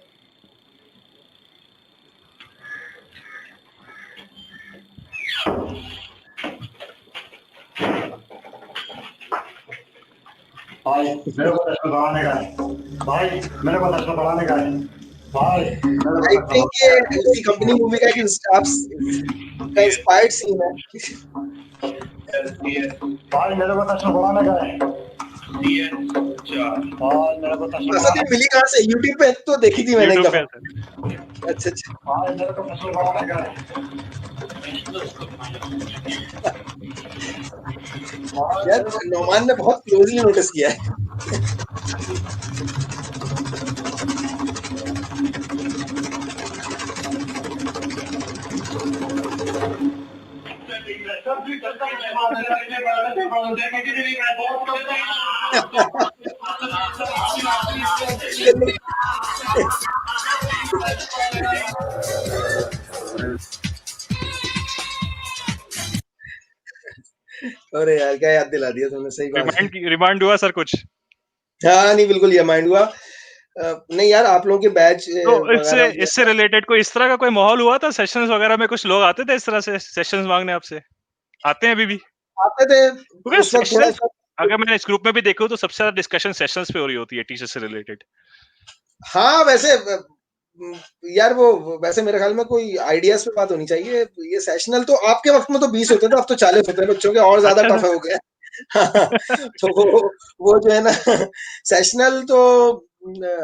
भाई मेरे को सेशनल बढ़ाने का है। भाई मेरे को सेशनल बढ़ाने का है। भाई मेरे को आई सेशनल थिंक ये उसी कंपनी मूवी का का इंस्पायर्ड सीन है। भाई मेरे को सेशनल बढ़ाने का है। भाई मेरे को सेशनल असल में मिली कहाँ से? यूट्यूब पे तो देखी थी मैंने एक यूट्यूब दफा। पे अच्छा अच्छा। भाई मेरे को सेशनल बढ़ाने का है। यार नौमान ने बहुत क्लोजली नोटिस किया है। अरे यार क्या याद दिला दिया तुमने, सही बात है। रिमाइंड हुआ सर कुछ? हाँ नहीं बिल्कुल ये माइंड हुआ। नहीं यार आप लोगों के बैच तो इससे रिलेटेड कोई इस तरह का कोई माहौल हुआ था सेशंस वगैरह में? कुछ लोग आते थे इस तरह से सेशंस मांगने आपसे? आते हैं अभी भी? आते थे क्योंकि उस वक्त थोड़ा सा। अगर मैंने इस ग्रुप में भी देखा तो सबसे ज्यादा डिस्कशन सेशंस पे हो रही होती है टीचर से रिलेटेड। हाँ वैसे यार वो वैसे मेरे ख्याल में कोई आइडियाज पे बात होनी चाहिए। ये सेशनल तो आपके वक्त में तो 20 होते थे, अब तो 40 होते हैं बच्चों के, और ज्यादा अच्छा टफ हो गया। तो वो जो है ना सेशनल तो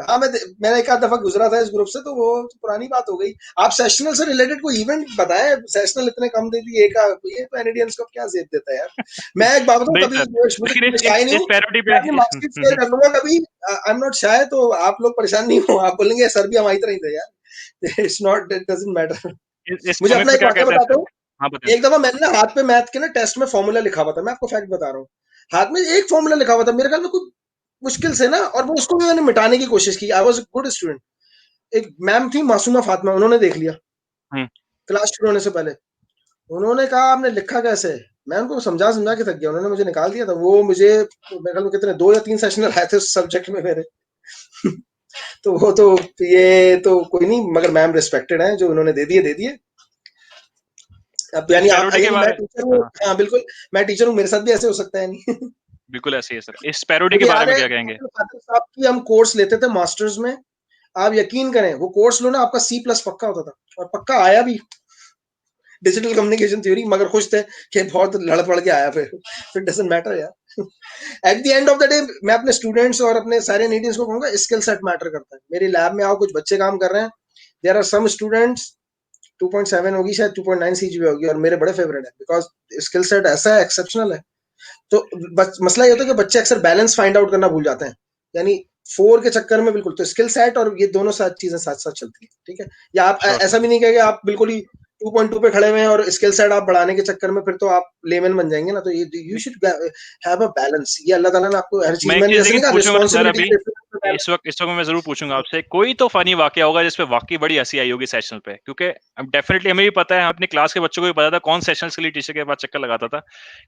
हाँ मैंने एक आध दफा गुजरा था इस ग्रुप से, तो वो तो पुरानी बात हो गई। आप सेशनल से रिलेटेड कोई इवेंट बताएं। सेशनल इतने कम दे दिए, ये तो एनएडीएम्स को क्या जेब देता है यार। मैं एक बात बताऊं, नहीं कभी सर, मुझे लेकिन शाय नहीं इस हूँ, पैरोडी मैं पे अपनी मार्कशीट शेयर कर लूंगा कभी। आई एम नॉट शाय, तो आप लोग परेशान नहीं हो, आप बोलेंगे सर भी हमारी तरह ही थे यार। It's not, it doesn't matter. इस मुझे कॉमिक अपना पे एक क्या वाकया कहते हैं बताता सर? हूँ। हाँ बताएं। एक दफा मैंने ना हाथ पे मैथ के ना टेस्ट में फॉर्मूला लिखा हुआ था, मैं आपको फैक्ट बता रहा हूँ। हाथ में एक फॉर्मूला लिखा हुआ था, मेरे ख्याल में कुछ मुश्किल से ना, और वो उसको भी मैंने मिटाने की कोशिश की। I was a good student. एक मैम थी मासूमा फातिमा, उन्होंने देख लिया हम्म। क्लास शुरू होने से पहले। उन्होंने कहा आपने लिखा कैसे है? मैं उनको समझा समझा के थक गया, उन्होंने मुझे निकाल दिया था। वो मुझे मेरे ख्याल में कितने 2 या 3 सेशन आए थे उस सब्जेक्ट में मेरे। तो वो तो ये तो कोई नहीं, मगर मैम रिस्पेक्टेड है, जो उन्होंने दे दिए दे दिए। अब तो इस यानी पैरोडी के यानी मैं बारे टीचर हूँ। हाँ, हाँ बिल्कुल, मैं टीचर हूँ, मेरे साथ भी ऐसे हो सकता है नहीं। बिल्कुल ऐसे ही है सर। इस पैरोडी के मुझे बारे याद में है क्या कहेंगे? फातिमा साहब की हम कोर्स लेते थे मास्टर्स में। आप यकीन करें वो कोर्स लो ना, आपका C+ पक्का होता था, और पक्का आया भी, डिजिटल कम्युनिकेशन थ्योरी। मगर खुश थे कि बहुत लड़ पड़ के आया, फिर डजंट मैटर यार। Eight the end of the day मैं अपने स्टूडेंट्स और अपने सारे नीडियंस को कहूंगा स्किल सेट मैटर करता है। मेरी लैब में आओ, कुछ बच्चे काम कर रहे हैं, देयर आर सम स्टूडेंट्स 2.7 होगी शायद, 2.9 CGPA होगी, और मेरे बड़े फेवरेट है बिकॉज स्किल सेट ऐसा है, एक्सेप्शनल है। तो मसला ये होता है कि बच्चे अक्सर बैलेंस फाइंड आउट करना भूल जाते हैं, यानी 4 के चक्कर में। बिल्कुल, तो स्किल सेट और ये दोनों साथ चीजें साथ साथ चलती है, ठीक है। या आप श्योर ऐसा सर। भी नहीं कहेंगे आप बिल्कुल ही 2.2 पे खड़े हुए हैं और स्किल सेट आप बढ़ाने के चक्कर में फिर तो आप लेमन बन जाएंगे ना। तो ये you should have a balance. ये अल्लाह ताला ने आपको हर मैं चीज एक में, चीज जैसे लेकिन नहीं कहा पूछूंगा सर अभी, रिस्पॉन्सिबिलिटी। इस वक्त मैं जरूर पूछूंगा आपसे, कोई तो फनी वाकया होगा जिसपे वाकई बड़ी हंसी आई होगी सेशन पे, क्योंकि अब डेफिनेटली हमें भी पता है, अपनी क्लास के बच्चों को भी पता था कौन सेशन के लिए टीचर के पास चक्कर लगाता था।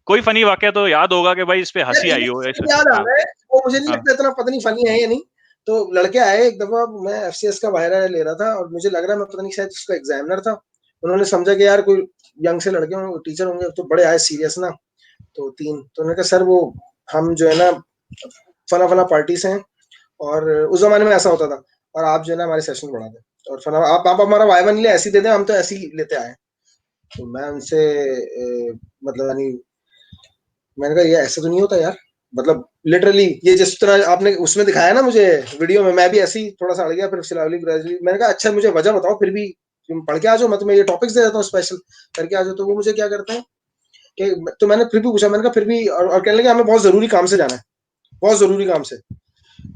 कोई फनी वाकया तो याद होगा कि भाई इस पे यार हंसी आई हो एक ऐसे। याद आ हाँ रहा है, वो मुझे नहीं हाँ लगता इतना, पता नहीं फनी है या नहीं। तो लड़के आए एक दफा, मैं FCS का वायरा ले रहा था, और मुझे लग रहा है मैं पता नहीं शायद उसका एग्जामिनर था। उन्होंने समझा कि यार कोई यंग से लड़के होंगे, टीचर होंगे, तो बड़े आए सीरियस ना। तो 3 तो उन्होंने कहा सर वो हम जो है ना फला फला पार्टी से हैं, और उस जमाने में ऐसा होता था, और आप जो है ना हमारे सेशन बढ़ा दें, और फला आप हमारा वाई वन ले ऐसे दे दें, हम तो ऐसे ही लेते आए। तो मैं उनसे मतलब यानी मैंने कहा ये ऐसा तो नहीं होता यार, मतलब लिटरली ये जिस तरह आपने उसमें दिखाया ना मुझे वीडियो में, मैं भी ऐसे ही थोड़ा सा अड़ गया। फिर स्लाइवली ग्रेजुअली मैंने कहा अच्छा मुझे वजह बताओ, फिर भी तुम पढ़ के आ जाओ, मैं तुम्हें ये टॉपिक्स दे देता हूँ स्पेशल करके आ जाओ। तो वो मुझे क्या करते हैं कि तो मैंने फिर भी पूछा, मैंने कहा फिर भी, और कहने लगे हमें बहुत जरूरी काम से जाना है, बहुत जरूरी काम से।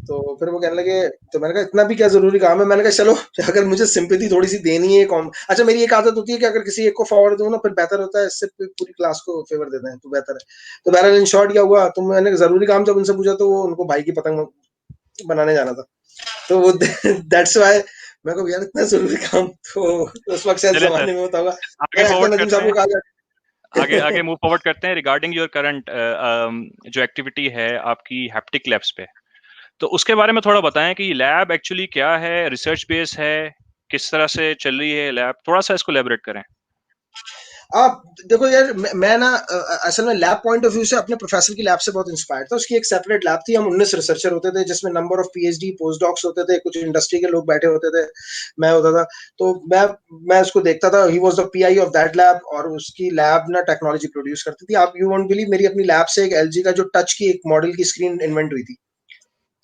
तो फिर वो कहने लगे, तो मैंने कहा इतना भी क्या जरूरी काम है, मैंने कहा चलो अगर मुझे सिंपैथी थोड़ी सी देनी है अच्छा मेरी एक आदत होती है कि अगर किसी एक को फॉरवर्ड दूं ना फिर बेहतर होता है, इससे पूरी क्लास को फेवर देते हैं तो बेहतर है। तो बहरहाल इन शॉर्ट क्या हुआ, तो मैंने जरूरी काम जब उनसे पूछा तो वो उनको भाई की पतंग बनाने जाना था, तो वो दैट्स व्हाई मैं को यार इतना जरूरी काम तो उस वक्त शायद चलिए सर, जमाने में होता होगा। आगे मैंने फॉरवर्ड अहमद नदीम करते साहब हैं, को कहा आगे था आगे मूव फॉरवर्ड करते हैं रिगार्डिंग योर करंट जो एक्टिविटी है आपकी हैप्टिक लैब्स पे। तो उसके बारे में थोड़ा बताएं कि लैब एक्चुअली क्या है, रिसर्च बेस है, किस तरह से चल रही है लैब, थोड़ा सा इसको एलैबोरेट करें। आप देखो यार, मैं ना असल में लैब पॉइंट ऑफ व्यू से अपने प्रोफेसर की लैब से बहुत इंस्पायर्ड था। उसकी एक सेपरेट लैब थी, हम 19 रिसर्चर होते थे जिसमें number of PhD post docs होते थे, कुछ इंडस्ट्री के लोग बैठे होते थे, मैं होता था। तो मैं उसको देखता था, he was the pi of that lab, और उसकी लैब ना टेक्नोलॉजी प्रोड्यूस करती थी। आप यू वोंट बिलीव, मेरी अपनी लैब से एक एलजी का जो टच की एक मॉडल की स्क्रीन इन्वेंट हुई थी,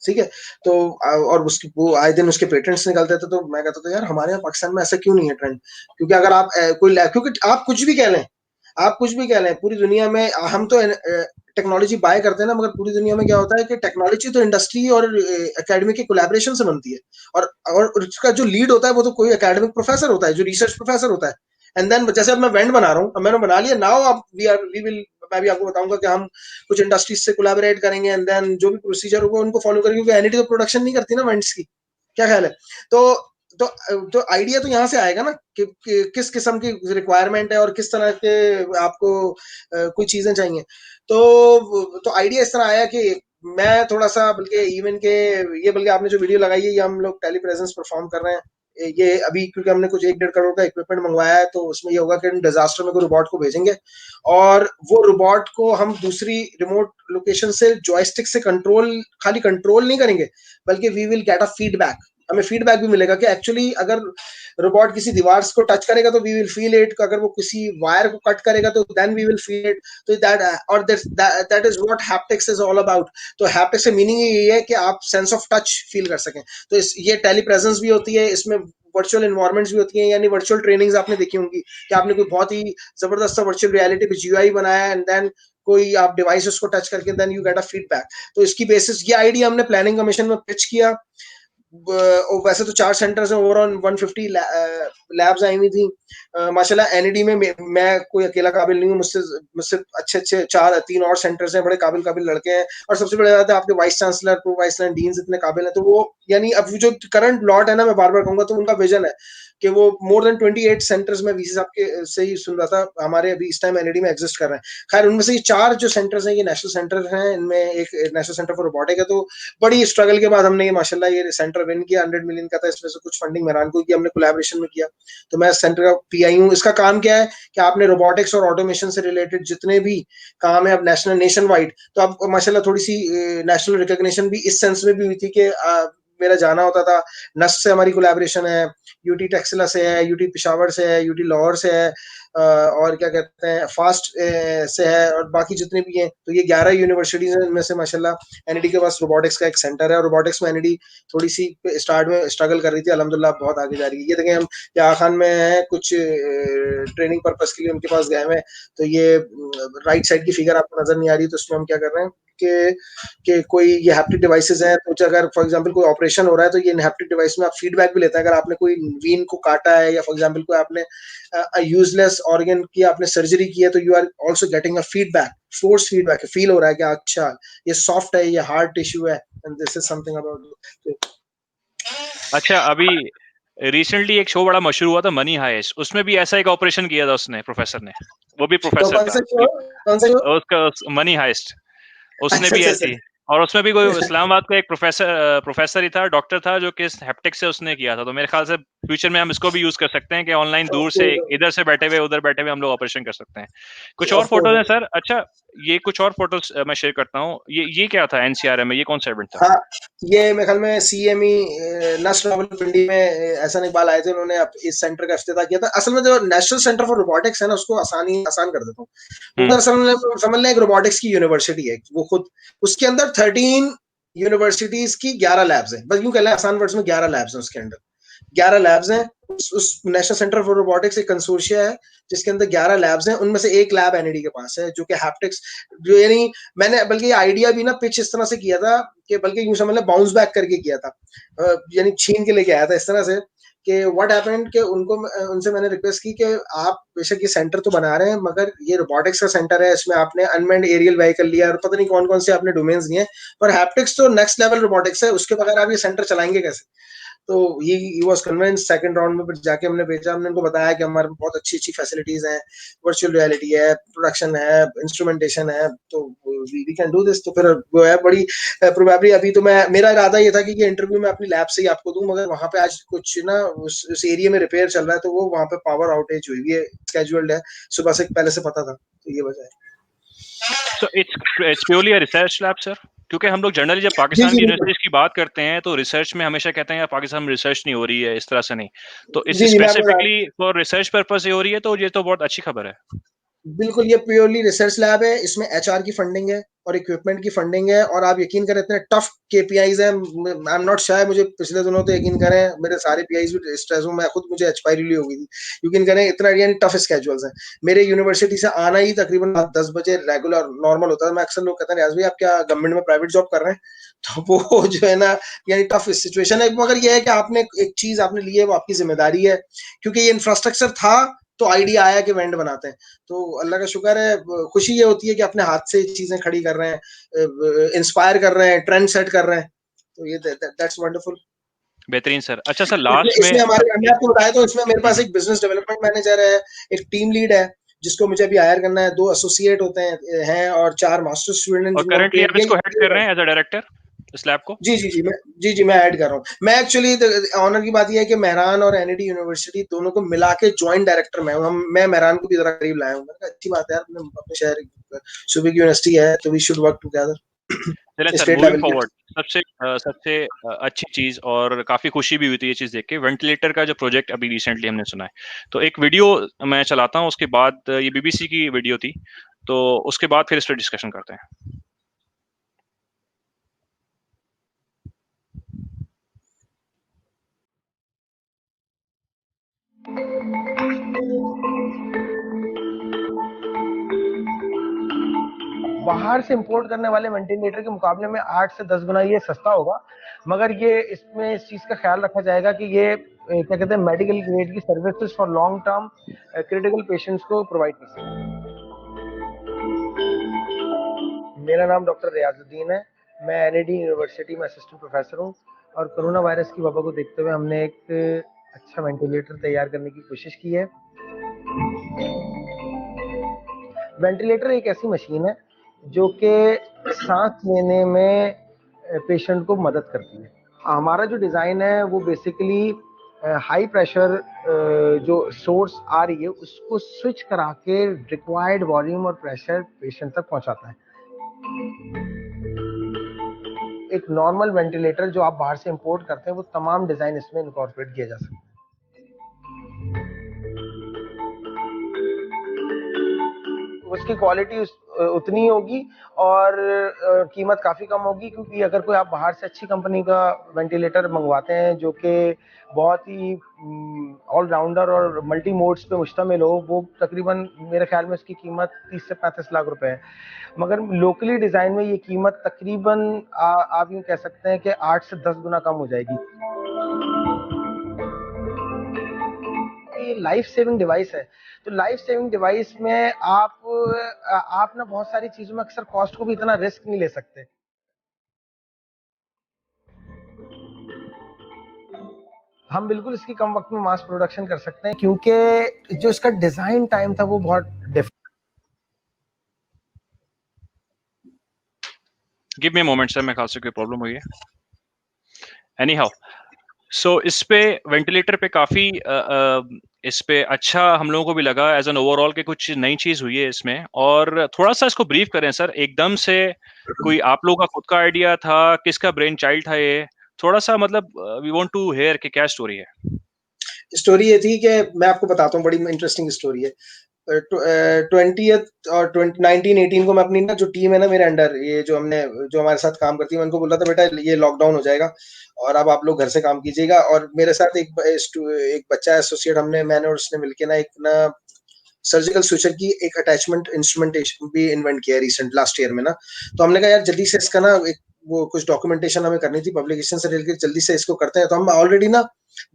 ठीक है। तो और उसकी वो आए दिन उसके पेटेंट्स निकलते थे, तो मैं कहता था यार हमारे यहाँ पाकिस्तान में ऐसा क्यों नहीं है ट्रेंड, क्योंकि अगर आप क्योंकि आप कुछ भी कह लें, आप कुछ भी कह लें, पूरी दुनिया में हम तो टेक्नोलॉजी बाय करते हैं ना, मगर पूरी दुनिया में क्या होता है कि टेक्नोलॉजी तो इंडस्ट्री और एकेडमी के कोलैबोरेशन से बनती है, और उसका जो लीड होता है वो तो कोई एकेडमिक प्रोफेसर होता है, जो रिसर्च प्रोफेसर होता है। एंड देन जैसे अब मैं वेंड बना रहा हूँ, अब मैंने बना लिया, नाउ अब वी विल, मैं भी आपको बताऊंगा कि हम कुछ इंडस्ट्रीज से कोलैबोरेट करेंगे, एंड देन जो भी प्रोसीजर होगा उनको फॉलो करेंगे, क्योंकि एनईटी तो प्रोडक्शन नहीं करती ना वेंट्स की। क्या ख्याल है? तो तो तो आइडिया तो यहाँ से आएगा ना कि किस किस्म की रिक्वायरमेंट है और किस तरह के आपको कोई चीजें चाहिए। तो आइडिया इस तरह आया कि मैं थोड़ा सा, बल्कि इवन के ये, बल्कि आपने जो वीडियो लगाई है ये हम लोग टेली प्रेजेंस परफॉर्म कर रहे हैं ये अभी, क्योंकि हमने कुछ 1-1.5 करोड़ का इक्विपमेंट मंगवाया है, तो उसमें ये होगा कि हम डिजास्टर में कोई रोबोट को भेजेंगे, और वो रोबोट को हम दूसरी रिमोट लोकेशन से जॉयस्टिक से खाली कंट्रोल नहीं करेंगे, बल्कि we will get a feedback. हमें फीडबैक भी मिलेगा कि एक्चुअली अगर रोबोट किसी दीवार को टच करेगा तो वी विल फील इट, अगर वो किसी वायर को कट करेगा तो then we will feel it. तो that is what haptics is all about. तो हैप्टिक्स से मीनिंग ये है कि आप सेंस ऑफ टच फील कर सकें। तो ये टेली प्रेजेंस भी होती है, इसमें वर्चुअल एनवायरनमेंट्स भी होती हैं, यानी वर्चुअल ट्रेनिंग्स आपने देखी होंगी कि आपने कोई बहुत ही जबरदस्त वर्चुअल रियलिटी पे जीयूआई बनाया, एंड देन कोई आप डिवाइस उसको टच करके then you get a feedback. तो इसकी बेसिस ये आइडिया हमने प्लानिंग कमीशन में पिच किया। वैसे तो 4 सेंटर्स हैं, ओवरऑल 150 लैब्स आई हुई थी। माशाल्लाह एनईडी में मैं कोई अकेला काबिल नहीं हूँ, मुझसे मुझसे अच्छे 3 और सेंटर्स हैं, बड़े काबिल लड़के हैं, और सबसे बड़ी बात है आपके vice chancellor, pro vice chancellor, deans इतने काबिल हैं। तो वो यानी अब जो करंट लॉट है ना, मैं बार बार कहूंगा, तो उनका विजन है कि वो मोर देन 28 सेंटर्स में वीसी साहब के से ही सुन रहा था हमारे अभी इस टाइम एनईडी में एग्जिस्ट कर रहे हैं। खैर उनमें से ये 4 जो सेंटर्स हैं ये नेशनल सेंटर हैं, इनमें एक नेशनल सेंटर फॉर रोबोटिक है। तो बड़ी स्ट्रगल के बाद हमने ये माशाल्लाह ये सेंटर विन किया, 100 मिलियन का था, इसमें से कुछ फंडिंग मेहरान को की, हमने कोलैबोरेशन में किया। तो मैं सेंटर का पीआई हूँ। इसका काम क्या है कि आपने रोबोटिक्स और ऑटोमेशन से रिलेटेड जितने भी काम है अब नेशन वाइड, तो अब माशाल्लाह थोड़ी सी नेशनल रिकॉग्निशन भी इस सेंस में भी हुई थी कि मेरा जाना होता था। नस्ट से हमारी कोलैबोरेशन है, यूटी टेक्सला से है, यूटी पिशावर से है, यूटी लाहौर से है, और क्या कहते हैं फास्ट से है, और बाकी जितने भी हैं। तो ये 11 यूनिवर्सिटीज हैं, इनमें से माशाल्लाह एनईडी के पास रोबोटिक्स का एक सेंटर है, और रोबोटिक्स में एनईडी थोड़ी सी स्टार्ट में स्ट्रगल कर रही थी, अल्हम्दुलिल्लाह बहुत आगे जा रही है। ये देखें हम यहाँ खान में है, कुछ ट्रेनिंग पर्पस के लिए उनके पास गए हुए हैं। तो ये राइट साइड की फिगर आपको नजर नहीं आ रही, तो उसमें हम क्या कर रहे हैं कि कोई ये हैप्टिक डिवाइसेस हैं, तो अगर फॉर एग्जांपल कोई ऑपरेशन हो रहा है तो ये हैप्टिक डिवाइस में आप फीडबैक भी लेता है। अगर आपने कोई वीन को काटा है, या फॉर एग्जांपल कोई आपने यूजलेस ऑर्गन की आपने सर्जरी की है, तो you are also getting a feedback, force feedback, feel हो रहा है कि अच्छा ये सॉफ्ट है, ये हार्ड टिश्यू है, and this is something about. अच्छा, अभी रिसेंटली एक शो बड़ा मशहूर हुआ था मनी हाइस्ट, उसमें भी ऐसा एक ऑपरेशन किया था उसने, प्रोफेसर ने, वो भी तो प्रोफेसर कौन था, सा शो, कौन सा शो? उसका मनी हाइस्ट, उसने अच्छा भी अच्छा ऐसी, और उसमें भी कोई इस्लामाबाद का एक प्रोफेसर ही था, डॉक्टर था, जो कि हैप्टिक से उसने किया था। तो मेरे ख्याल से फ्यूचर में हम इसको भी यूज कर सकते हैं कि ऑनलाइन दूर से इधर से बैठे हुए उधर बैठे हुए हम लोग ऑपरेशन कर सकते हैं। कुछ और फोटोज हैं सर? अच्छा, ये कुछ और फोटोज मैं शेयर करता हूँ। ये क्या था एनसीआरएम में, ये कौन सा इवेंट था? हाँ, ये मेरे ख्याल में सीएमई नस्ट रावलपिंडी में एहसान इकबाल आए थे, उन्होंने इस सेंटर का इफ्तिताह किया था। असल में जो नेशनल सेंटर फॉर रोबोटिक्स है ना, उसको आसान कर देता हूँ। उधर समझ लें एक रोबोटिक्स की यूनिवर्सिटी है वो खुद, उसके अंदर 13 यूनिवर्सिटीज की 11 लैब्स हैं, बस यूं कह लें आसान वर्ड्स में 11 लैब्स हैं उसके अंदर। 11 लैब्स हैं। उस नेशनल सेंटर फॉर रोबोटिक्स एक कंसोर्शिया है जिसके अंदर 11 लैब्स हैं, उनमें से एक लैब एनईडी के पास है जो कि हैप्टिक्स, जो यानी मैंने बल्कि आइडिया भी ना पिच इस तरह से किया था कि बल्कि यूं समझ ले बाउंस बैक करके किया था, यानी छीन के लेके आया था इस तरह से कि व्हाट हैपेंड कि उनसे मैंने रिक्वेस्ट की कि आप बेशक ये सेंटर तो बना रहे हैं मगर ये रोबोटिक्स का सेंटर है, इसमें आपने अनमैन्ड एरियल व्हीकल लिया और पता नहीं कौन कौन से आपने डोमेन्स लिए, पर हैप्टिक्स तो नेक्स्ट लेवल रोबोटिक्स है, उसके बगैर आप ये सेंटर चलाएंगे कैसे? तो he was convince. Second round में फिर जाके हमने भेजा, हमने उनको बताया कि हमारे पास बहुत अच्छी फैसिलिटीज हैं, वर्चुअल रियलिटी है, प्रोडक्शन है, इंस्ट्रूमेंटेशन है, तो वी कैन डू दिस। तो फिर वो है बड़ी प्रोबेबली अभी तो मेरा इरादा ये था कि ये इंटरव्यू मैं अपनी लैब से ही आपको दूं, मगर वहां पे आज कुछ ना उस एरिया में रिपेयर चल रहा है, तो वो वहां पे पावर आउटेज हुई है, स्केड्यूल्ड है, सुबह से पहले से पता था, तो ये वजह है। So it's purely a research lab, sir? क्योंकि हम लोग जनरली जब पाकिस्तान की यूनिवर्सिटीज की बात करते हैं तो रिसर्च में हमेशा कहते हैं यार पाकिस्तान में रिसर्च नहीं हो रही है, इस तरह से नहीं, तो इस स्पेसिफिकली फॉर रिसर्च पर्पस से हो रही है, तो ये तो बहुत अच्छी खबर है। बिल्कुल, ये प्योरली रिसर्च लैब है, इसमें एचआर की फंडिंग है और इक्विपमेंट की फंडिंग है, और आप यकीन करें इतने टफ केपीआईज हैं, आई एम नॉट शाय, मुझे पिछले दिनों तो यकीन करें मेरे सारे पीआईज भी स्ट्रेस हूं, मैं खुद, मुझे एक्सपायरी हो गई थी, यकीन करें इतना यानी टफ स्केड्यूल्स हैं। मेरे यूनिवर्सिटी से आना ही तकरीबन 10 बजे रेगुलर नॉर्मल होता है। मैं अक्सर लोग कहते हैं रियाज भाई आप क्या गवर्नमेंट में प्राइवेट जॉब कर रहे हैं? तो वो जो है ना यानी टफ सिचुएशन है, मगर ये है कि आपने एक चीज आपने ली है, वो आपकी जिम्मेदारी है, क्योंकि ये इंफ्रास्ट्रक्चर था तो आइडिया आया कि वेंड बनाते हैं, तो अल्लाह का शुक्र है, खुशी ये होती है कि अपने हाथ से चीजें खड़ी कर रहे हैं, इंस्पायर कर रहे हैं, ट्रेंड सेट कर रहे हैं, तो ये दैट्स वंडरफुल। बेहतरीन सर। अच्छा सर, लास्ट में इसमें हमारे, मैं आपको बताया तो इसमें मेरे पास एक बिजनेस डेवलपमेंट मैनेजर है, एक टीम लीड है जिसको मुझे अभी हायर करना है, 2 एसोसिएट होते हैं और 4 मास्टर स्टूडेंट और जिनको हम करंटली आप इसको हेड कर रहे हैं एज अ डायरेक्टर इस लैब को? जी मैं ऐड कर रहा हूँ। मैं एक्चुअली ऑनर की बात यह है कि मेहरान और एनईडी यूनिवर्सिटी दोनों को मिला के ज्वाइंट डायरेक्टर मैं मेहरान को भी जरा करीब लाया हूँ। मैंने कहा अच्छी बात है यार, अपने शहर सूबे की यूनिवर्सिटी है तो वी शुड वर्क टुगेदर। चलें सर, मूविंग फॉरवर्ड, सबसे अच्छी चीज और काफी खुशी भी हुई थी ये चीज देख के, वेंटिलेटर का जो प्रोजेक्ट अभी रिसेंटली हमने सुना है, तो एक वीडियो मैं चलाता हूँ, उसके बाद ये बीबीसी की वीडियो थी, तो उसके बाद फिर इस पर डिस्कशन करते हैं। बाहर से इंपोर्ट करने वाले वेंटिलेटर के मुकाबले में 8 से 10 गुना ये सस्ता होगा, मगर ये इसमें इस चीज़ का ख्याल रखा जाएगा कि ये क्या कहते हैं मेडिकल ग्रेड की services for long term critical patients को प्रोवाइड कर सकते हैं। मेरा नाम डॉक्टर रियाजुद्दीन है, मैं एनईडी यूनिवर्सिटी में असिस्टेंट प्रोफेसर हूँ, और कोरोना वायरस की वबा को देखते हुए हमने एक अच्छा वेंटिलेटर तैयार करने की कोशिश की है। वेंटिलेटर एक ऐसी मशीन है जो कि सांस लेने में पेशेंट को मदद करती है। हमारा जो डिज़ाइन है वो बेसिकली हाई प्रेशर जो सोर्स आ रही है उसको स्विच करा के रिक्वायर्ड वॉल्यूम और प्रेशर पेशेंट तक पहुंचाता है। एक नॉर्मल वेंटिलेटर जो आप बाहर से इंपोर्ट करते हैं वो तमाम डिज़ाइन इसमें इनकॉर्पोरेट किया जा सकता है। उसकी क्वालिटी उतनी होगी और कीमत काफ़ी कम होगी, क्योंकि अगर कोई आप बाहर से अच्छी कंपनी का वेंटिलेटर मंगवाते हैं जो कि बहुत ही ऑलराउंडर और मल्टी मोड्स पे मुश्तमिल हो, वो तकरीबन मेरे ख्याल में उसकी कीमत 30 से 35 लाख रुपए है, मगर लोकली डिज़ाइन में ये कीमत तकरीबन आप यूँ कह सकते हैं कि 8 से 10 गुना कम हो जाएगी। ये लाइफ सेविंग डिवाइस है, तो लाइफ सेविंग डिवाइस में आप ना बहुत सारी चीजों में अक्सर कॉस्ट को भी इतना रिस्क नहीं ले सकते। हम बिल्कुल इसकी कम वक्त में मास प्रोडक्शन कर सकते हैं, क्योंकि जो इसका डिजाइन टाइम था वो बहुत different. Give me a moment sir, मैं ख्याल से कोई प्रॉब्लम हुई है। एनी हाउ, सो इस पे वेंटिलेटर पे काफी इस पे अच्छा हम लोगों को भी लगा एज एन ओवरऑल के कुछ नई चीज हुई है इसमें, और थोड़ा सा इसको ब्रीफ करें सर, एकदम से कोई आप लोगों का खुद का आइडिया था, किसका ब्रेन चाइल्ड था ये, थोड़ा सा मतलब वी वांट टू हियर कि क्या स्टोरी है। स्टोरी ये थी कि मैं आपको बताता हूँ, बड़ी इंटरेस्टिंग स्टोरी है। 20th और 19-18 को मैं अपनी ना जो टीम है ना मेरे अंडर, ये जो हमारे साथ काम करती है, मैं उनको बोला था बेटा ये लॉकडाउन हो जाएगा और अब आप लोग घर से काम कीजिएगा। और मेरे साथ एक बच्चा है एसोसिएट, मैंने और उसने मिलके ना एक ना सर्जिकल सुचर की एक अटैचमेंट इंस्ट्रूमेंटेशन भी इन्वेंट किया रिसेंट लास्ट ईयर में ना। तो हमने कहा यार जल्दी से इसका ना एक वो कुछ डॉक्यूमेंटेशन हमें करनी थी पब्लिकेशन से रिलेटेड, जल्दी से इसको करते हैं। तो हम ऑलरेडी ना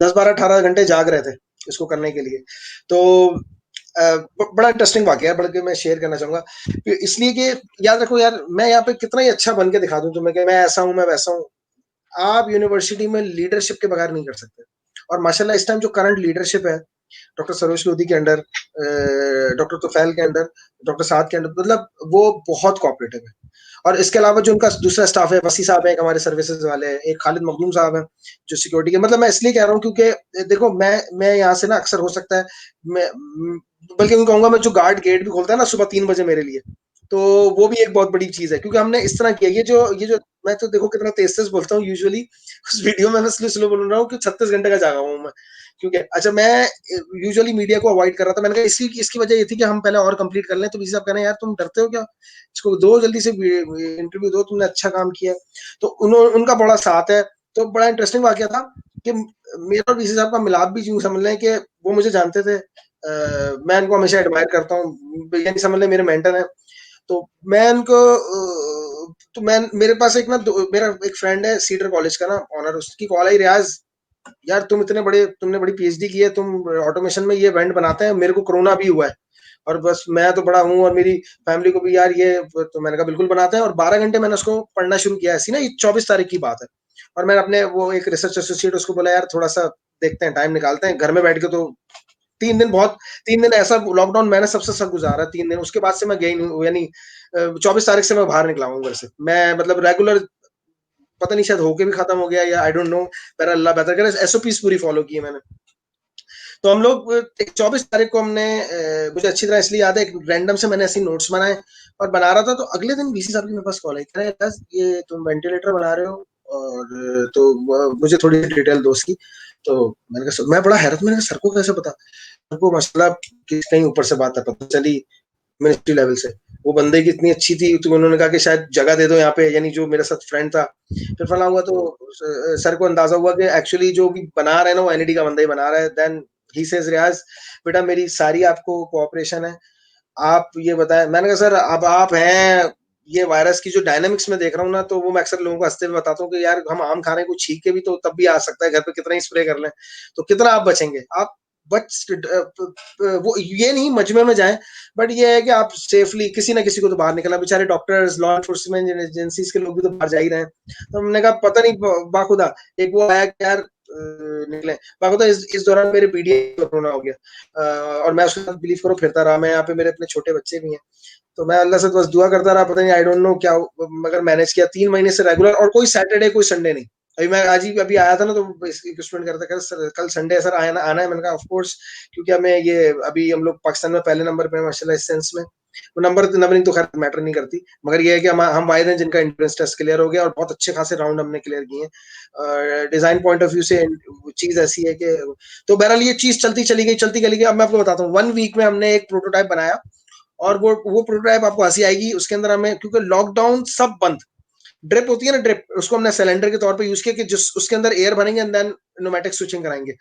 10-12-18 घंटे जाग रहे थे इसको करने के लिए। तो बड़ा इंटरेस्टिंग वाकया है, बल्कि मैं शेयर करना चाहूंगा इसलिए कि याद रखो यार, मैं यहाँ पे कितना ही अच्छा बन के दिखा दूं तुम्हें कि मैं ऐसा हूं, मैं वैसा हूं, आप यूनिवर्सिटी में लीडरशिप के बगैर नहीं कर सकते। और माशाल्लाह इस टाइम जो करंट लीडरशिप है डॉक्टर सरोज लोधी के अंडर, डॉक्टर तुफैल के अंडर, डॉक्टर साद के अंडर, मतलब वो बहुत कोऑपरेटिव है। और इसके अलावा जो उनका दूसरा स्टाफ है, वसी साहब है हमारे सर्विसेज वाले, एक खालिद मखदूम साहब है जो सिक्योरिटी के, मतलब मैं इसलिए कह रहा हूँ क्योंकि देखो मैं यहाँ से ना अक्सर हो सकता है मैं बल्कि मैं कहूंगा, मैं जो गार्ड गेट भी खोलता है ना सुबह 3 बजे मेरे लिए, तो वो भी एक बहुत बड़ी चीज है क्योंकि हमने इस तरह किया। ये जो मैं तो देखो कितना तेज तेज बोलता हूँ यूजुअली, उस वीडियो में मैं इसलिए स्लो बोल रहा हूँ कि 36 घंटे का जागा हूँ मैं, क्योंकि अच्छा मैं यूजुअली मीडिया को अवॉइड कर रहा था। मैंने कहा इसकी वजह ये थी कि हम पहले और कंप्लीट कर लें। तो बीसी साहब कह रहे हैं यार तुम डरते हो क्या, इसको दो जल्दी से इंटरव्यू दो, तुमने अच्छा काम किया। तो उनका बड़ा साथ है। तो बड़ा इंटरेस्टिंग वाकया था कि मेरा और बीसी साहब का मिलाप भी यूं समझ लें कि वो मुझे जानते थे, मैं उनको हमेशा एडमायर करता हूँ, यानी समझ लें मेरे मेंटर हैं। तो मैं उनको तो मैं मेरे पास एक ना मेरा एक फ्रेंड है सीडर कॉलेज का ना ऑनर, उसकी कॉल आई, रियाज यार तुमने बड़ी पीएचडी की है, तुम ऑटोमेशन में ये वेंट बनाते हैं, मेरे को कोरोना भी हुआ है और बस मैं तो बड़ा हूँ और मेरी फैमिली को भी यार ये, तो मैंने कहा बिल्कुल बनाते हैं। और 12 घंटे मैंने उसको पढ़ना शुरू किया, ऐसी ना ये 24 तारीख की बात है। और मैंने अपने वो एक रिसर्च एसोसिएट उसको बोला यार थोड़ा सा देखते हैं, टाइम निकालते हैं घर में बैठ के। तो 3 दिन ऐसा लॉकडाउन मैंने सबसे सब गुजारा 3 दिन, उसके बाद से मैं गई नहीं, यानी 24 तारीख से मैं बाहर निकला हूँ घर से। मैं मतलब रेगुलर, पता नहीं शायद होके भी खत्म हो गया या आई डोंट नो, पर अल्लाह बेहतर करे, एसओपीज पूरी फॉलो की है मैंने। तो हम लोग 24 तारीख को हमने मुझे अच्छी तरह इसलिए याद है, एक रैंडम से मैंने ऐसे नोट्स बनाए और बना रहा था। तो अगले दिन बीसी साहब की मेरे पास कॉल आई, कह रहे हैं ये तुम वेंटिलेटर बना रहे हो और तो मुझे थोड़ी डिटेल दो उसकी। तो मैंने कहा मैं बड़ा हैरत, मैंने कहा सर को कैसे पता? सर को मसला कहीं ऊपर से बात है पता चली मिनिस्ट्री लेवल से। वो बंदे की इतनी अच्छी थी तो उन्होंने कहा कि शायद जगह दे दो यहाँ पे, यानी जो मेरे साथ फ्रेंड था। फिर फला हुआ तो सर को अंदाजा हुआ कि एक्चुअली जो भी बना रहे हैं ना वो एनईडी का बंदा ही बना रहा है। देन ही सेज रियाज बेटा मेरी सारी आपको कोऑपरेशन है, आप ये बताएं। मैंने कहा सर अब आप हैं, ये वायरस की जो डायनामिक्स में देख रहा हूँ ना, तो वो मैं अक्सर लोगों को हंसते हुए बताता हूँ कि यार हम आम खा रहे हैं, कुछ छींक के भी तो तब भी आ सकता है, घर पे कितना ही स्प्रे कर लें तो कितना आप बचेंगे। आप बच वो ये नहीं मजमे में जाएं, बट ये है कि आप सेफली किसी ना किसी को तो बाहर निकलना, बेचारे डॉक्टर्स लॉ एनफोर्समेंट एजेंसीज के लोग भी तो बाहर जा ही रहे हैं। तो हमने कहा पता नहीं बाखुदा एक वो आया कि यार निकले बाखुदा। इस दौरान मेरे पीडीए कोरोना हो गया और मैं उसके साथ बिलीव करो फिरता रहा। मैं यहाँ पे मेरे अपने छोटे बच्चे भी हैं, तो मैं अल्लाह से बस दुआ करता रहा, पता नहीं आई डोंट नो क्या, मगर मैनेज किया 3 महीने से रेगुलर, और कोई सैटरडे कोई संडे नहीं। अभी मैं आज ही अभी आया था ना, तो एक स्टूडेंट करता सर कल संडे है सर, आना है। मैंने कहा ऑफ कोर्स, क्योंकि हमें ये अभी हम लोग पाकिस्तान में पहले नंबर पे माशाल्लाह इस सेंस में, वो नंबरिंग तो खैर मैटर नहीं करती, मगर ये है कि हम वायद हैं जिनका एंट्रेंस टेस्ट क्लियर हो गया और बहुत अच्छे खासे राउंड हमने क्लियर किए हैं। डिजाइन पॉइंट ऑफ व्यू से चीज ऐसी है कि, तो बहरहाल ये चीज चलती चली गई। अब मैं आपको बताता हूँ 1 वीक में हमने एक प्रोटोटाइप बनाया और वो प्रोटोटाइप आपको हंसी आएगी। उसके अंदर हमें, क्योंकि लॉकडाउन सब बंद, ड्रिप होती है ना, ड्रिप, उसको हमने सिलेंडर के तौर पे यूज किया कि जिस उसके अंदर एयर भरेंगे एंड देन न्यूमेटिक स्विचिंग कराएंगे,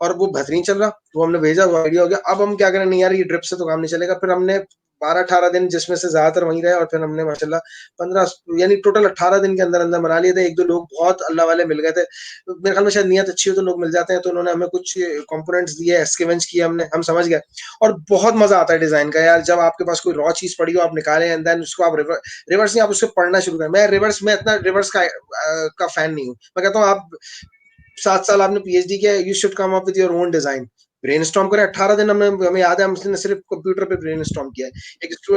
और वो बेहतरीन चल रहा। वो हमने भेजा, वो आइडिया हो गया। अब हम क्या करें, नहीं यार ये ड्रिप से तो काम नहीं चलेगा। फिर हमने 12-18 दिन जिसमें से ज्यादातर वहीं रहे, और फिर हमने माशाल्लाह 15 यानी टोटल 18 दिन के अंदर अंदर बना लिए थे। एक दो लोग बहुत अल्लाह वाले मिल गए थे, मेरे ख्याल में शायद नियत अच्छी हो तो लोग मिल जाते हैं, तो उन्होंने हमें कुछ कंपोनेंट्स दिए, स्केवेंज किए हमने, हम समझ गए। और बहुत मजा आता है डिजाइन का यार, जब आपके पास कोई रॉ चीज पड़ी हो, आप निकालें एंड देन उसको आप रिवर्स नहीं, आप उसको पढ़ना शुरू करें। मैं रिवर्स में इतना रिवर्स का फैन नहीं हूँ। मैं कहता हूँ आप 7 साल आपने पीएचडी किया, you should come up with your own design, brainstorm करें। 18 दिन हमें याद है हमने सिर्फ कंप्यूटर पे ब्रेनस्टॉर्म किया है।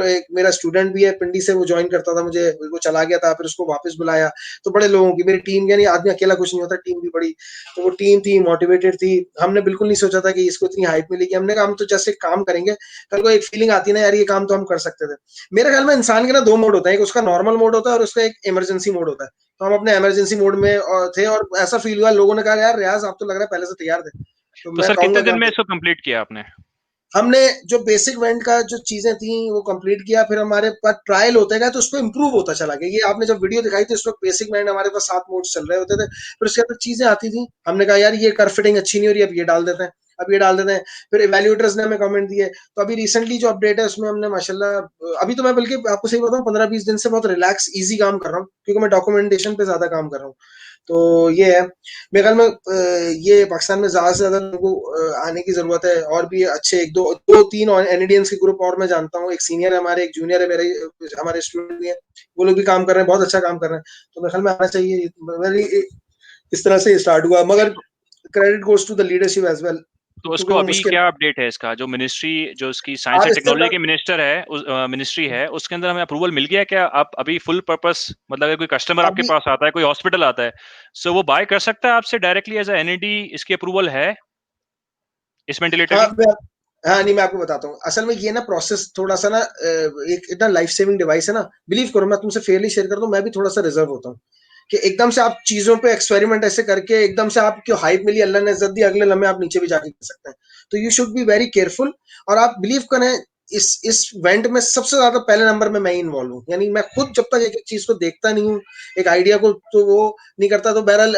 एक मेरा स्टूडेंट भी है पिंडी से, वो ज्वाइन करता था मुझे, वो चला गया था, फिर उसको वापस बुलाया। तो बड़े लोगों की मेरी टीम, यानी आदमी अकेला कुछ नहीं होता, टीम भी बड़ी। तो वो टीम थी, मोटिवेटेड थी। हमने बिल्कुल नहीं सोचा था कि इसको इतनी हाइप मिलेगी। हमने कहा हम तो जैसे काम करेंगे, कल को एक फीलिंग आती है ना यार ये काम तो हम कर सकते थे। मेरे ख्याल में इंसान के ना 2 मोड होता है, एक उसका नॉर्मल मोड होता है और उसका एक इमरजेंसी मोड होता है। तो हम अपने इमरजेंसी मोड में थे और ऐसा फील हुआ, लोगों ने कहा यार रियाज आप तो लग रहा है पहले से तैयार थे। तो तो मैं सर कहूंगा कितने कि दिन आप में इसको कंप्लीट किया आपने? हमने जो बेसिक वेंट का जो चीजें थी वो कंप्लीट किया, फिर हमारे पास ट्रायल होते गए तो उस पर इम्प्रूव होता चला गया। ये आपने जब वीडियो दिखाई थी उस वक्त बेसिक वेंट हमारे पास 7 मोड्स चल रहे होते थे, फिर उसके बाद चीजें आती थी, हमने कहा यार ये कर्व फिटिंग अच्छी नहीं हो रही, अब ये डाल देते हैं, अब ये डाल देते हैं। फिर इवैल्यूएटर्स ने हमें कमेंट दिए, तो अभी रिसेंटली जो अपडेट है उसमें हमने माशाल्लाह, अभी तो मैं बल्कि आपको सही बताऊं 15-20 दिन से बहुत रिलैक्स इजी काम कर रहा हूँ, क्योंकि मैं डॉक्यूमेंटेशन पे ज्यादा काम कर रहा हूँ। तो ये है मेरे ख्याल में, ये पाकिस्तान में ज्यादा से ज्यादा लोगों को आने की जरूरत है, और भी अच्छे एक दो दो तीन और एनएडीएंस के ग्रुप और मैं जानता हूँ, एक सीनियर है हमारे, एक जूनियर है मेरे, हमारे स्टूडेंट भी है, वो लोग भी काम कर रहे हैं, बहुत अच्छा काम कर रहे हैं, तो मेरे ख्याल में आना चाहिए। मेरी इस तरह से स्टार्ट हुआ, मगर credit goes to the leadership as well, तो क्योंकि उसको वो अभी मुश्किल क्या अपडेट है इसका, जो मिनिस्ट्री, जो इसकी साइंस आप एंड इससे टेक्नोलॉजी के मिनिस्टर है, उस मिनिस्ट्री है, उसके अंदर हमें अप्रूवल मिल गया क्या? आप अभी फुल पर्पस, मतलब अगर कोई कस्टमर आपके अभी पास आता है, कोई हॉस्पिटल आता है, सो वो बाय कर सकता है आपसे डायरेक्टली एज ए एनईडी? इसकी अप्रूवल है इस वेंटिलेटर हाँ की? हाँ, नहीं मैं आपको बताता हूँ, असल में ये ना प्रोसेस थोड़ा सा ना, एक इतना लाइफ सेविंग डिवाइस है ना, बिलीव करो, मैं तुमसे फेयरली शेयर कर दूं, मैं भी थोड़ा सा रिजर्व होता हूँ कि एकदम से आप चीजों पे एक्सपेरिमेंट ऐसे करके एकदम से आपको हाइप मिली, अल्लाह ने इज्जत दी, अगले लम्हे आप नीचे भी जाके कर सकते हैं। तो you should be very careful. और आप बिलीव करें, इस वेंट में सबसे ज्यादा पहले नंबर में मैं ही इन्वॉल्व हूँ, यानी मैं खुद जब तक एक एक चीज को देखता नहीं हूँ, एक आइडिया को, तो वो नहीं करता। तो बहरहाल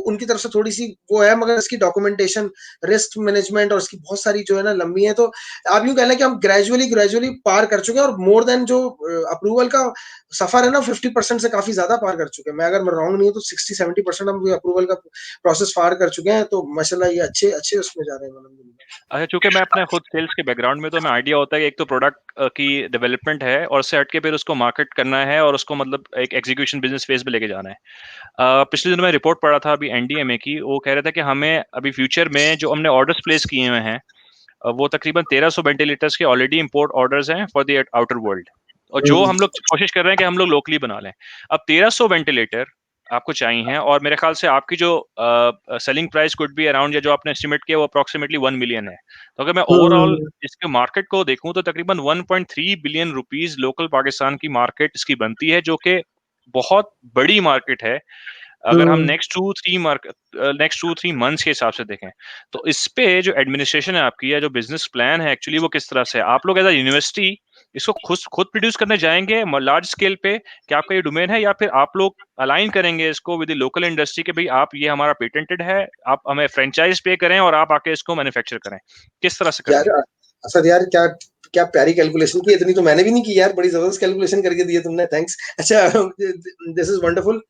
उनकी तरफ से थोड़ी सी वो है, मगर इसकी डॉक्यूमेंटेशन, रिस्क मैनेजमेंट और इसकी बहुत सारी जो है ना लंबी है। तो आप यूं कह लें कि हम ग्रेजुअली ग्रेजुअली पार कर चुके हैं, और मोर देन जो अप्रूवल का सफर है ना, 50% से काफी ज्यादा पार कर चुके हैं। मैं अगर मैं रॉन्ग नहीं हूं तो 60-70% हम अप्रूवल का प्रोसेस पार कर चुके हैं। तो माशाल्लाह ये अच्छे अच्छे उसमें जा रहे हैं अल्हम्दुलिल्लाह। अच्छा, चूंकि मैं अपने खुद सेल्स के बैकग्राउंड में, तो हमें आइडिया होता है कि एक तो प्रोडक्ट की डेवलपमेंट है, और उससे हटके फिर उसको मार्केट करना है, और उसको मतलब एक एग्जीक्यूशन बिजनेस फेज पे लेके जाना है। पिछले दिनों मैं रिपोर्ट पढ़ा था अभी एनडीएमए की, वो कह रहे थे कि हमें अभी फ्यूचर में जो हमने ऑर्डर्स प्लेस किए हुए हैं, वो तकरीबन 1300 वेंटिलेटर्स के ऑलरेडी इंपोर्ट ऑर्डर्स हैं फॉर द आउटर वर्ल्ड, और जो हम लोग कोशिश कर रहे हैं कि हम लोग लोकली बना लें। अब 1300 वेंटिलेटर आपको चाहिए हैं, और मेरे ख्याल से आपकी जो selling price could be around, या जो आपने एस्टिमेट किया, वो अप्रोक्सीमेटली 1 मिलियन है। तो अगर मैं ओवरऑल इसके मार्केट को देखूं, तो तकरीबन 1.3 बिलियन रुपीस लोकल पाकिस्तान की मार्केट इसकी बनती है, जो कि बहुत बड़ी मार्केट है अगर हम नेक्स्ट 2-3 मंथ्स के हिसाब से देखें। तो इस पे जो एडमिनिस्ट्रेशन है आपकी, या जो बिजनेस प्लान है एक्चुअली, वो किस तरह से है? आप लोग एज अ यूनिवर्सिटी इसको खुद प्रोड्यूस करने जाएंगे लार्ज स्केल पे, क्या आपका ये डोमेन है, या फिर आप लोग अलाइन करेंगे इसको विद द लोकल इंडस्ट्री के भाई आप, ये हमारा पेटेंटेड है, आप हमें फ्रेंचाइज पे करें और आप आके इसको मैन्युफैक्चर करें? किस तरह से यार करेंगे? असद यार, क्या क्या प्यारी कैलकुलेशन की, इतनी तो मैंने भी नहीं की यार, बड़ी जबरदस्त कैलकुलेशन करके दी है तुमने, थैंक्स। अच्छा, दिस इज वंडरफुल।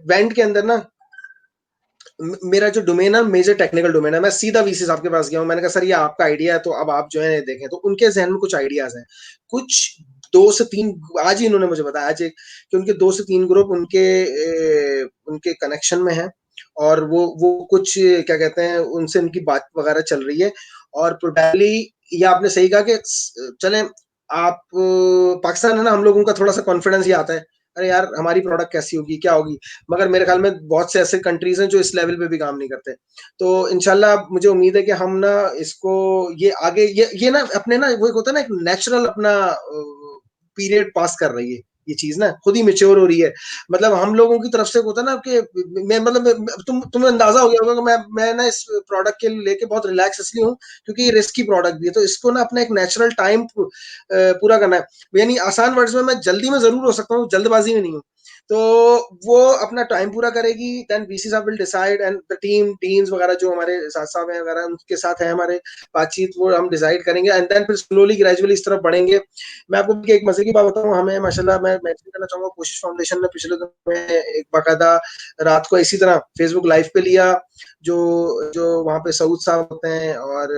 बैंड के अंदर ना, मेरा जो डोमेन है मेजर टेक्निकल डोमेन है, मैं सीधा वीसी साहब के पास गया हूँ, मैंने कहा सर ये आपका आइडिया है, तो अब आप जो है देखें। तो उनके जहन में कुछ आइडियाज हैं, कुछ 2 से 3, आज ही इन्होंने मुझे बताया आज एक, कि उनके 2 से 3 ग्रुप उनके कनेक्शन में है, और वो कुछ क्या कहते हैं, उनसे उनकी बात वगैरह चल रही है। और प्रोबेबली ये आपने सही कहा कि चलें, आप पाकिस्तान है ना, हम लोगों का थोड़ा सा कॉन्फिडेंस ये आता है, अरे यार हमारी प्रोडक्ट कैसी होगी, क्या होगी। मगर मेरे ख्याल में बहुत से ऐसे कंट्रीज हैं जो इस लेवल पे भी काम नहीं करते। तो इंशाल्लाह मुझे उम्मीद है कि हम ना इसको, ये आगे ये ना अपने ना, वो एक होता है ना, एक नेचुरल अपना पीरियड पास कर रही है, ये चीज ना खुद ही मेच्योर हो रही है। मतलब हम लोगों की तरफ से होता है ना कि मैं, मतलब तुम्हें अंदाजा हो गया होगा कि मैं ना इस प्रोडक्ट के लेके बहुत रिलैक्स इसलिए हूँ क्योंकि ये रिस्की प्रोडक्ट भी है, तो इसको ना अपना एक नेचुरल टाइम पूरा करना है। यानी आसान वर्ड्स में, मैं जल्दी में जरूर हो सकता हूँ, जल्दबाजी में नहीं हूँ। तो वो अपना टाइम पूरा करेगी, देन वीसी साहब will decide, and the teams वगैरह जो हमारे साथ साहब हैं वगैरह, उनके साथ है हमारे बातचीत, वो हम डिसाइड करेंगे, एंड देन फिर स्लोली ग्रेजुअली इस तरफ बढ़ेंगे। मैं आपको एक मजे की बात बताऊं, हमें माशाल्लाह, मैं मेंशन करना चाहूंगा, कोशिश फाउंडेशन ने पिछले दिनों में एक बाकायदा रात को इसी तरह फेसबुक लाइव पे लिया, जो जो वहाँ पे सऊद साहब होते हैं, और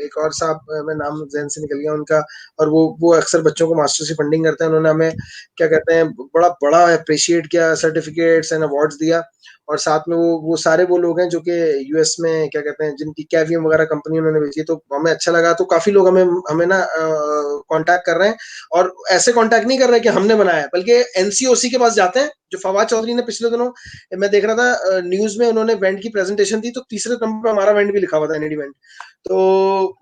एक और साहब, मैं नाम जहन से निकल गया उनका, और वो अक्सर बच्चों को मास्टर से फंडिंग करते हैं। उन्होंने हमें क्या कहते हैं, बड़ा बड़ा अप्रिशिएट किया, सर्टिफिकेट्स एंड अवार्ड्स दिया। और साथ में वो सारे वो लोग हैं जो कि यूएस में क्या कहते हैं, जिनकी कैवियम वगैरह कंपनी उन्होंने बेची, तो हमें अच्छा लगा। तो काफी लोग हमें ना कांटेक्ट कर रहे हैं, और ऐसे कांटेक्ट नहीं कर रहे हैं कि हमने बनाया, बल्कि एनसीओसी के पास जाते हैं, जो फवाद चौधरी ने पिछले दिनों, मैं देख रहा था न्यूज में, उन्होंने वेंट की प्रेजेंटेशन दी, तो तीसरे नंबर पर हमारा वेंट भी लिखा हुआ था, एनडी वेंट। तो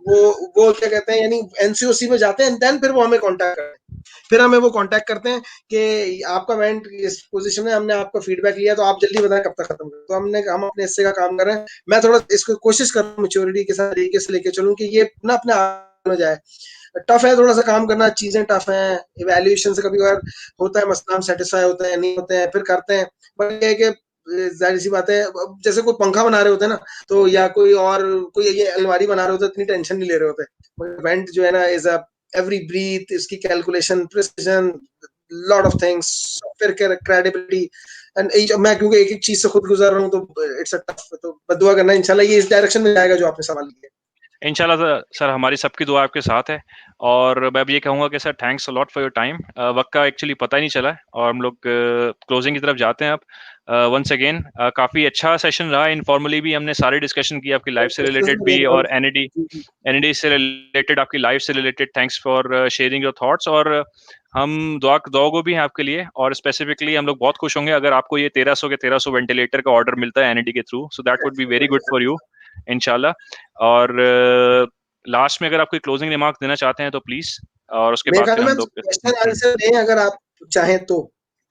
वो क्या कहते हैं, यानी एनसीओसी में जाते हैं, देन फिर वो हमें कांटेक्ट करते हैं। फिर हमें वो कांटेक्ट करते हैं कि आपका वेंट इस पोजीशन में, हमने आपका फीडबैक लिया, तो आप जल्दी बताएं कब तक खत्म करें। तो हम अपने हिस्से का काम कर रहे हैं। मैं थोड़ा इसको कोशिश कर रहा हूँ मैच्योरिटी के साथ तरीके से लेके चलूं कि ये ना अपने आप में जाए। टफ है थोड़ा सा काम करना, चीजें टफ हैं, इवैल्यूएशन से कभी कभार होता है मसला, हम सेटिस्फाई होते हैं नहीं होते हैं, फिर करते हैं। बट ये है कि जाहिर सी बात है, जैसे कोई पंखा बना रहे होते हैं ना, तो या कोई ये अलमारी बना रहे होते हैं, इतनी टेंशन नहीं ले रहे होते। इवेंट जो है ना इज अ एवरी ब्रीथ, इसकी calculation, precision, lot of things, फिर क्रेडिबिलिटी एंड मैं क्योंकि एक एक चीज से खुद गुजर रहा हूँ, तो इट्स अ टफ। तो दुआ करना इंशाल्लाह ये इस डायरेक्शन में जाएगा जो आपने सवाल किया। इंशाल्लाह सर, हमारी सबकी दुआ आपके साथ है। और मैं भी ये कहूँगा कि sir thanks a lot for your time. वक्त का एक्चुअली पता ही नहीं चला है और हम लोग क्लोजिंग की तरफ जाते हैं अब। वंस अगेन काफ़ी अच्छा सेशन रहा। इनफॉर्मली भी हमने सारे डिस्कशन किए, आपकी लाइफ से रिलेटेड भी और एनईडी से रिलेटेड, आपकी लाइफ से related. Thanks for sharing your thoughts. और हम दुआ को भी हैं आपके लिए, और स्पेसिफिकली हम लोग बहुत खुश होंगे अगर आपको ये 1300 के 1300 वेंटिलेटर का ऑर्डर मिलता है एनईडी के through. So that would be very good for you इंशाल्लाह। और लास्ट में अगर आप कोई क्लोजिंग रिमार्क देना चाहते हैं तो प्लीज, और उसके मेरे बाद ख्याल फिर में हम लोग क्वेश्चन आंसर दें अगर आप चाहें तो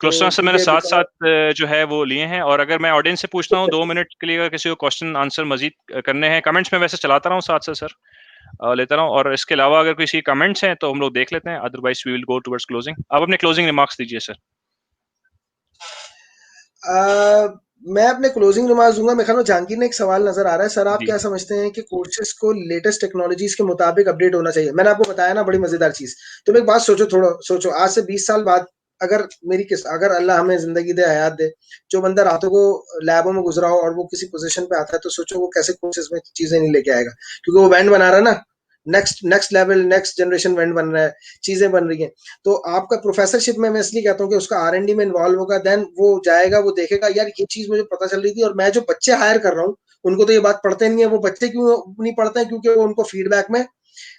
क्वेश्चन आंसर मैंने क्योंकि साथ साथ जो है वो लिए हैं। और अगर मैं ऑडियंस से पूछता हूँ 2 मिनट के लिए, अगर किसी को क्वेश्चन आंसर मजीद करने हैं, कमेंट्स में वैसे चलाता रहा हूँ साथ से सर, लेता रहा हूँ। और इसके अलावा अगर किसी कमेंट्स हैं तो हम लोग देख लेते हैं, otherwise we will go towards closing. आप अपने क्लोजिंग रिमार्क्स दीजिए सर। मैं अपने क्लोजिंग रिमार्क्स दूंगा। मेरे ख्याल में जहांगीर ने एक सवाल नजर आ रहा है, सर आप जी क्या समझते हैं कि कोर्सेज को लेटेस्ट टेक्नोलॉजीज के मुताबिक अपडेट होना चाहिए? मैंने आपको बताया ना, बड़ी मजेदार चीज। तुम एक बात सोचो, थोड़ा सोचो, आज से 20 साल बाद अगर अल्लाह हमें जिंदगी दे, हयात दे, जो बंदा रातों को लैबों में गुजरा हो और वो किसी पोजीशन पे आता है, तो सोचो वो कैसे कोर्सेज में चीजें नहीं लेके आएगा, क्योंकि वो बैंड बना रहा है ना, next level, next generation band बन रहा है, चीजें बन रही हैं। तो आपका प्रोफेसरशिप में मैं इसलिए कहता हूँ कि उसका R&D में इन्वॉल्व होगा, देन वो जाएगा, वो देखेगा यार ये चीज मुझे पता चल रही थी, और मैं जो बच्चे हायर कर रहा हूँ उनको तो ये बात पढ़ते नहीं है। वो बच्चे क्यों नहीं पढ़ते हैं? क्योंकि वो उनको फीडबैक में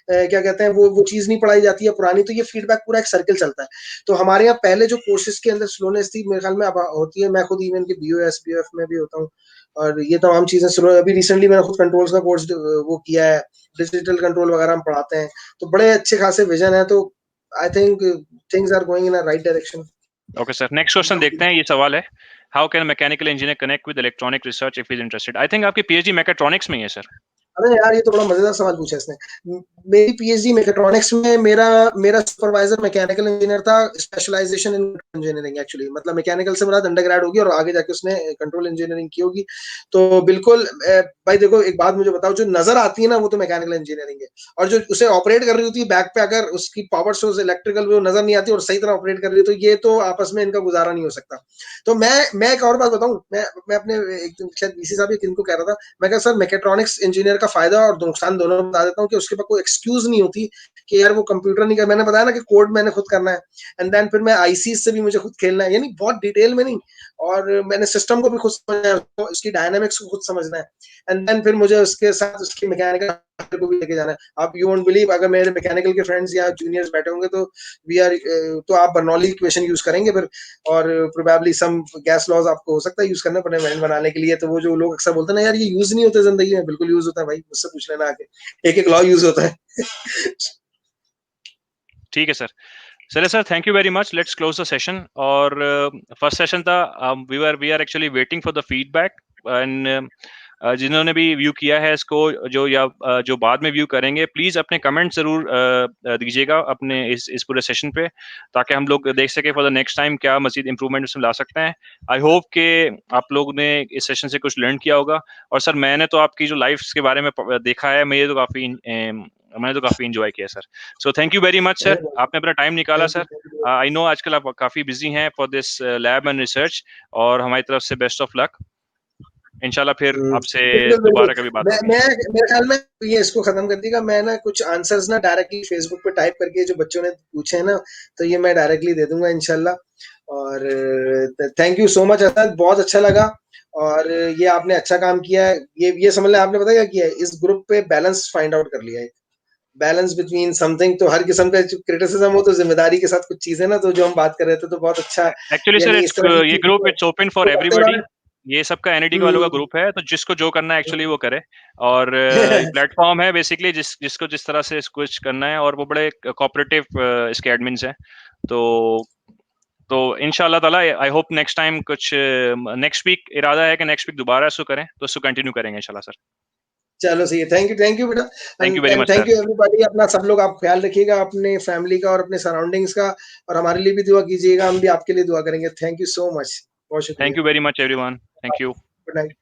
क्या कहते हैं, वो चीज नहीं पढ़ाई जाती है पुरानी, तो ये फीडबैक पूरा एक सर्कल चलता है। तो हमारे यहाँ पहले जो कोर्सेज के अंदर स्लोनेस थी, मेरे ख्याल में अब होती है। मैं खुद इवन के BOS BOF में भी होता हूँ, और ये तमाम चीजें स्लो। अभी रिसेंटली मैंने खुद कंट्रोल्स का कोर्स वो किया है, डिजिटल कंट्रोल वगैरह हम पढ़ाते हैं, तो बड़े अच्छे खासे विजन है। तो I think things are going in a right direction. Okay sir, next question देखते हैं। ये सवाल है, how can mechanical engineer connect with electronic research if is interested? I think आपकी पीएचडी मैकेट्रॉनिक्स में ही है सर। अरे यार ये तो बड़ा मजेदार सवाल पूछा इसने। मेरी PhD मैकेट्रॉनिक्स में, मेरा मेरा सुपरवाइजर मैकेनिकल इंजीनियर था, स्पेशलाइजेशन इन इंजीनियरिंग एक्चुअली। मतलब मैकेनिकल से मेरा अंडरग्रेड होगी और आगे जाके उसने कंट्रोल इंजीनियरिंग की होगी। तो बिल्कुल भाई देखो, एक बात मुझे बताओ, जो नजर आती है ना वो तो मैकेनिकल इंजीनियरिंग है, और जो उसे ऑपरेट कर रही होती है बैक पे, अगर उसकी पावर सोर्स इलेक्ट्रिकल वो नजर नहीं आती और सही तरह ऑपरेट कर रही है, तो ये तो आपस में इनका गुजारा नहीं हो सकता। तो मैं एक और बात बताऊं, मैं अपने एक शायद BC साहब किनको कह रहा था, मैं कहा सर मैकेट्रॉनिक्स इंजीनियर का फायदा और नुकसान दोनों बता देता हूँ कि उसके पास कोई एक्सक्यूज नहीं होती कि यार वो कंप्यूटर नहीं कर। मैंने बताया ना कि कोड मैंने खुद करना है, एंड देन फिर मैं IC से भी मुझे खुद खेलना है, यानी बहुत डिटेल में नहीं, और मैंने सिस्टम को भी खुद समझना है, उसकी डायनामिक्स को खुद समझना है, एंड देन फिर मुझे उसके साथ उसकी मैकेनिकल को भी लेके जाना है। आप यू वोंट बिलीव, अगर मेरे मैकेनिकल के फ्रेंड्स या जूनियर्स बैठे होंगे तो तो आप बर्नौली इक्वेशन यूज करेंगे फिर, और प्रोबेबली सम गैस लॉज आपको हो सकता है यूज करना पड़े बैंड बनाने के लिए। तो वो जो लोग अक्सर बोलते हैं ना यार ये यूज नहीं होते जिंदगी में, बिल्कुल यूज होता है भाई, मुझसे पूछ लेना आके, एक एक लॉ यूज होता है। ठीक है सर। चलिए sir, thank you very much. Let's close the session. और फर्स्ट सेशन था, we are actually waiting for the feedback, and जिन्होंने भी व्यू किया है इसको, जो बाद में व्यू करेंगे, प्लीज अपने कमेंट जरूर दीजिएगा अपने इस पूरे सेशन पे, ताकि हम लोग देख सके फॉर द नेक्स्ट टाइम क्या मजीद इंप्रूवमेंट उसमें ला सकते हैं। आई होप कि आप लोग ने इस सेशन से कुछ लर्न किया होगा। और सर मैंने तो आपकी जो लाइफ के बारे में देखा है, मैंने तो काफी इंजॉय किया sir. So thank you very much sir, आपने अपना टाइम निकाला सर। आई नो आजकल आप काफी बिजी हैं for this lab and research, और हमारी तरफ से बेस्ट ऑफ लक। इंशाल्लाह फिर आपसे दोबारा कभी बात होगी। मैं मेरे ख्याल में ये इसको खत्म कर देगा। मैं ना कुछ आंसर्स ना डायरेक्टली फेसबुक पे टाइप करके जो बच्चों ने पूछे हैं ना, तो ये मैं डायरेक्टली दे दूंगा इंशाल्लाह। और thank you so much Asad, बहुत अच्छा लगा। और ये आपने अच्छा काम किया है। ये समझ लें आपने पता क्या किया है, इस ग्रुप पे बैलेंस फाइंड आउट कर लिया है, बैलेंस बिटवीन समथिंग। तो हर किस्म का क्रिटिसिज्म हो तो जिम्मेदारी के साथ कुछ चीजें ना, तो जो हम बात कर रहे थे तो बहुत अच्छा, एक्चुअली सर यानी इस तरह की ये चीज ग्रुप इट्स ओपन फॉर तो एवरीबॉडी। ये सबका एनईडी वालों का ग्रुप है, तो जिसको जो करना है एक्चुअली वो करे। और प्लेटफॉर्म है बेसिकली जिसको जिस तरह से कुछ करना है, और वो बड़े कोऑपरेटिव इसके एडमिन्स हैं। तो इंशाल्लाह ताला आई होप नेक्स्ट टाइम कुछ नेक्स्ट वीक इरादा है कि नेक्स्ट वीक दोबारा इसको करें, तो इसको कंटिन्यू करेंगे इंशाल्लाह सर। चलो सही है, थैंक यू बेटा, thank you very much thank sir. You everybody. अपना सब लोग आप ख्याल रखिएगा अपने फैमिली का और अपने सराउंडिंग्स का, और हमारे लिए भी दुआ कीजिएगा, हम भी आपके लिए दुआ करेंगे। थैंक यू सो मच, बहुत थैंक शुक्रिया। You very much everyone, thank you. Good night.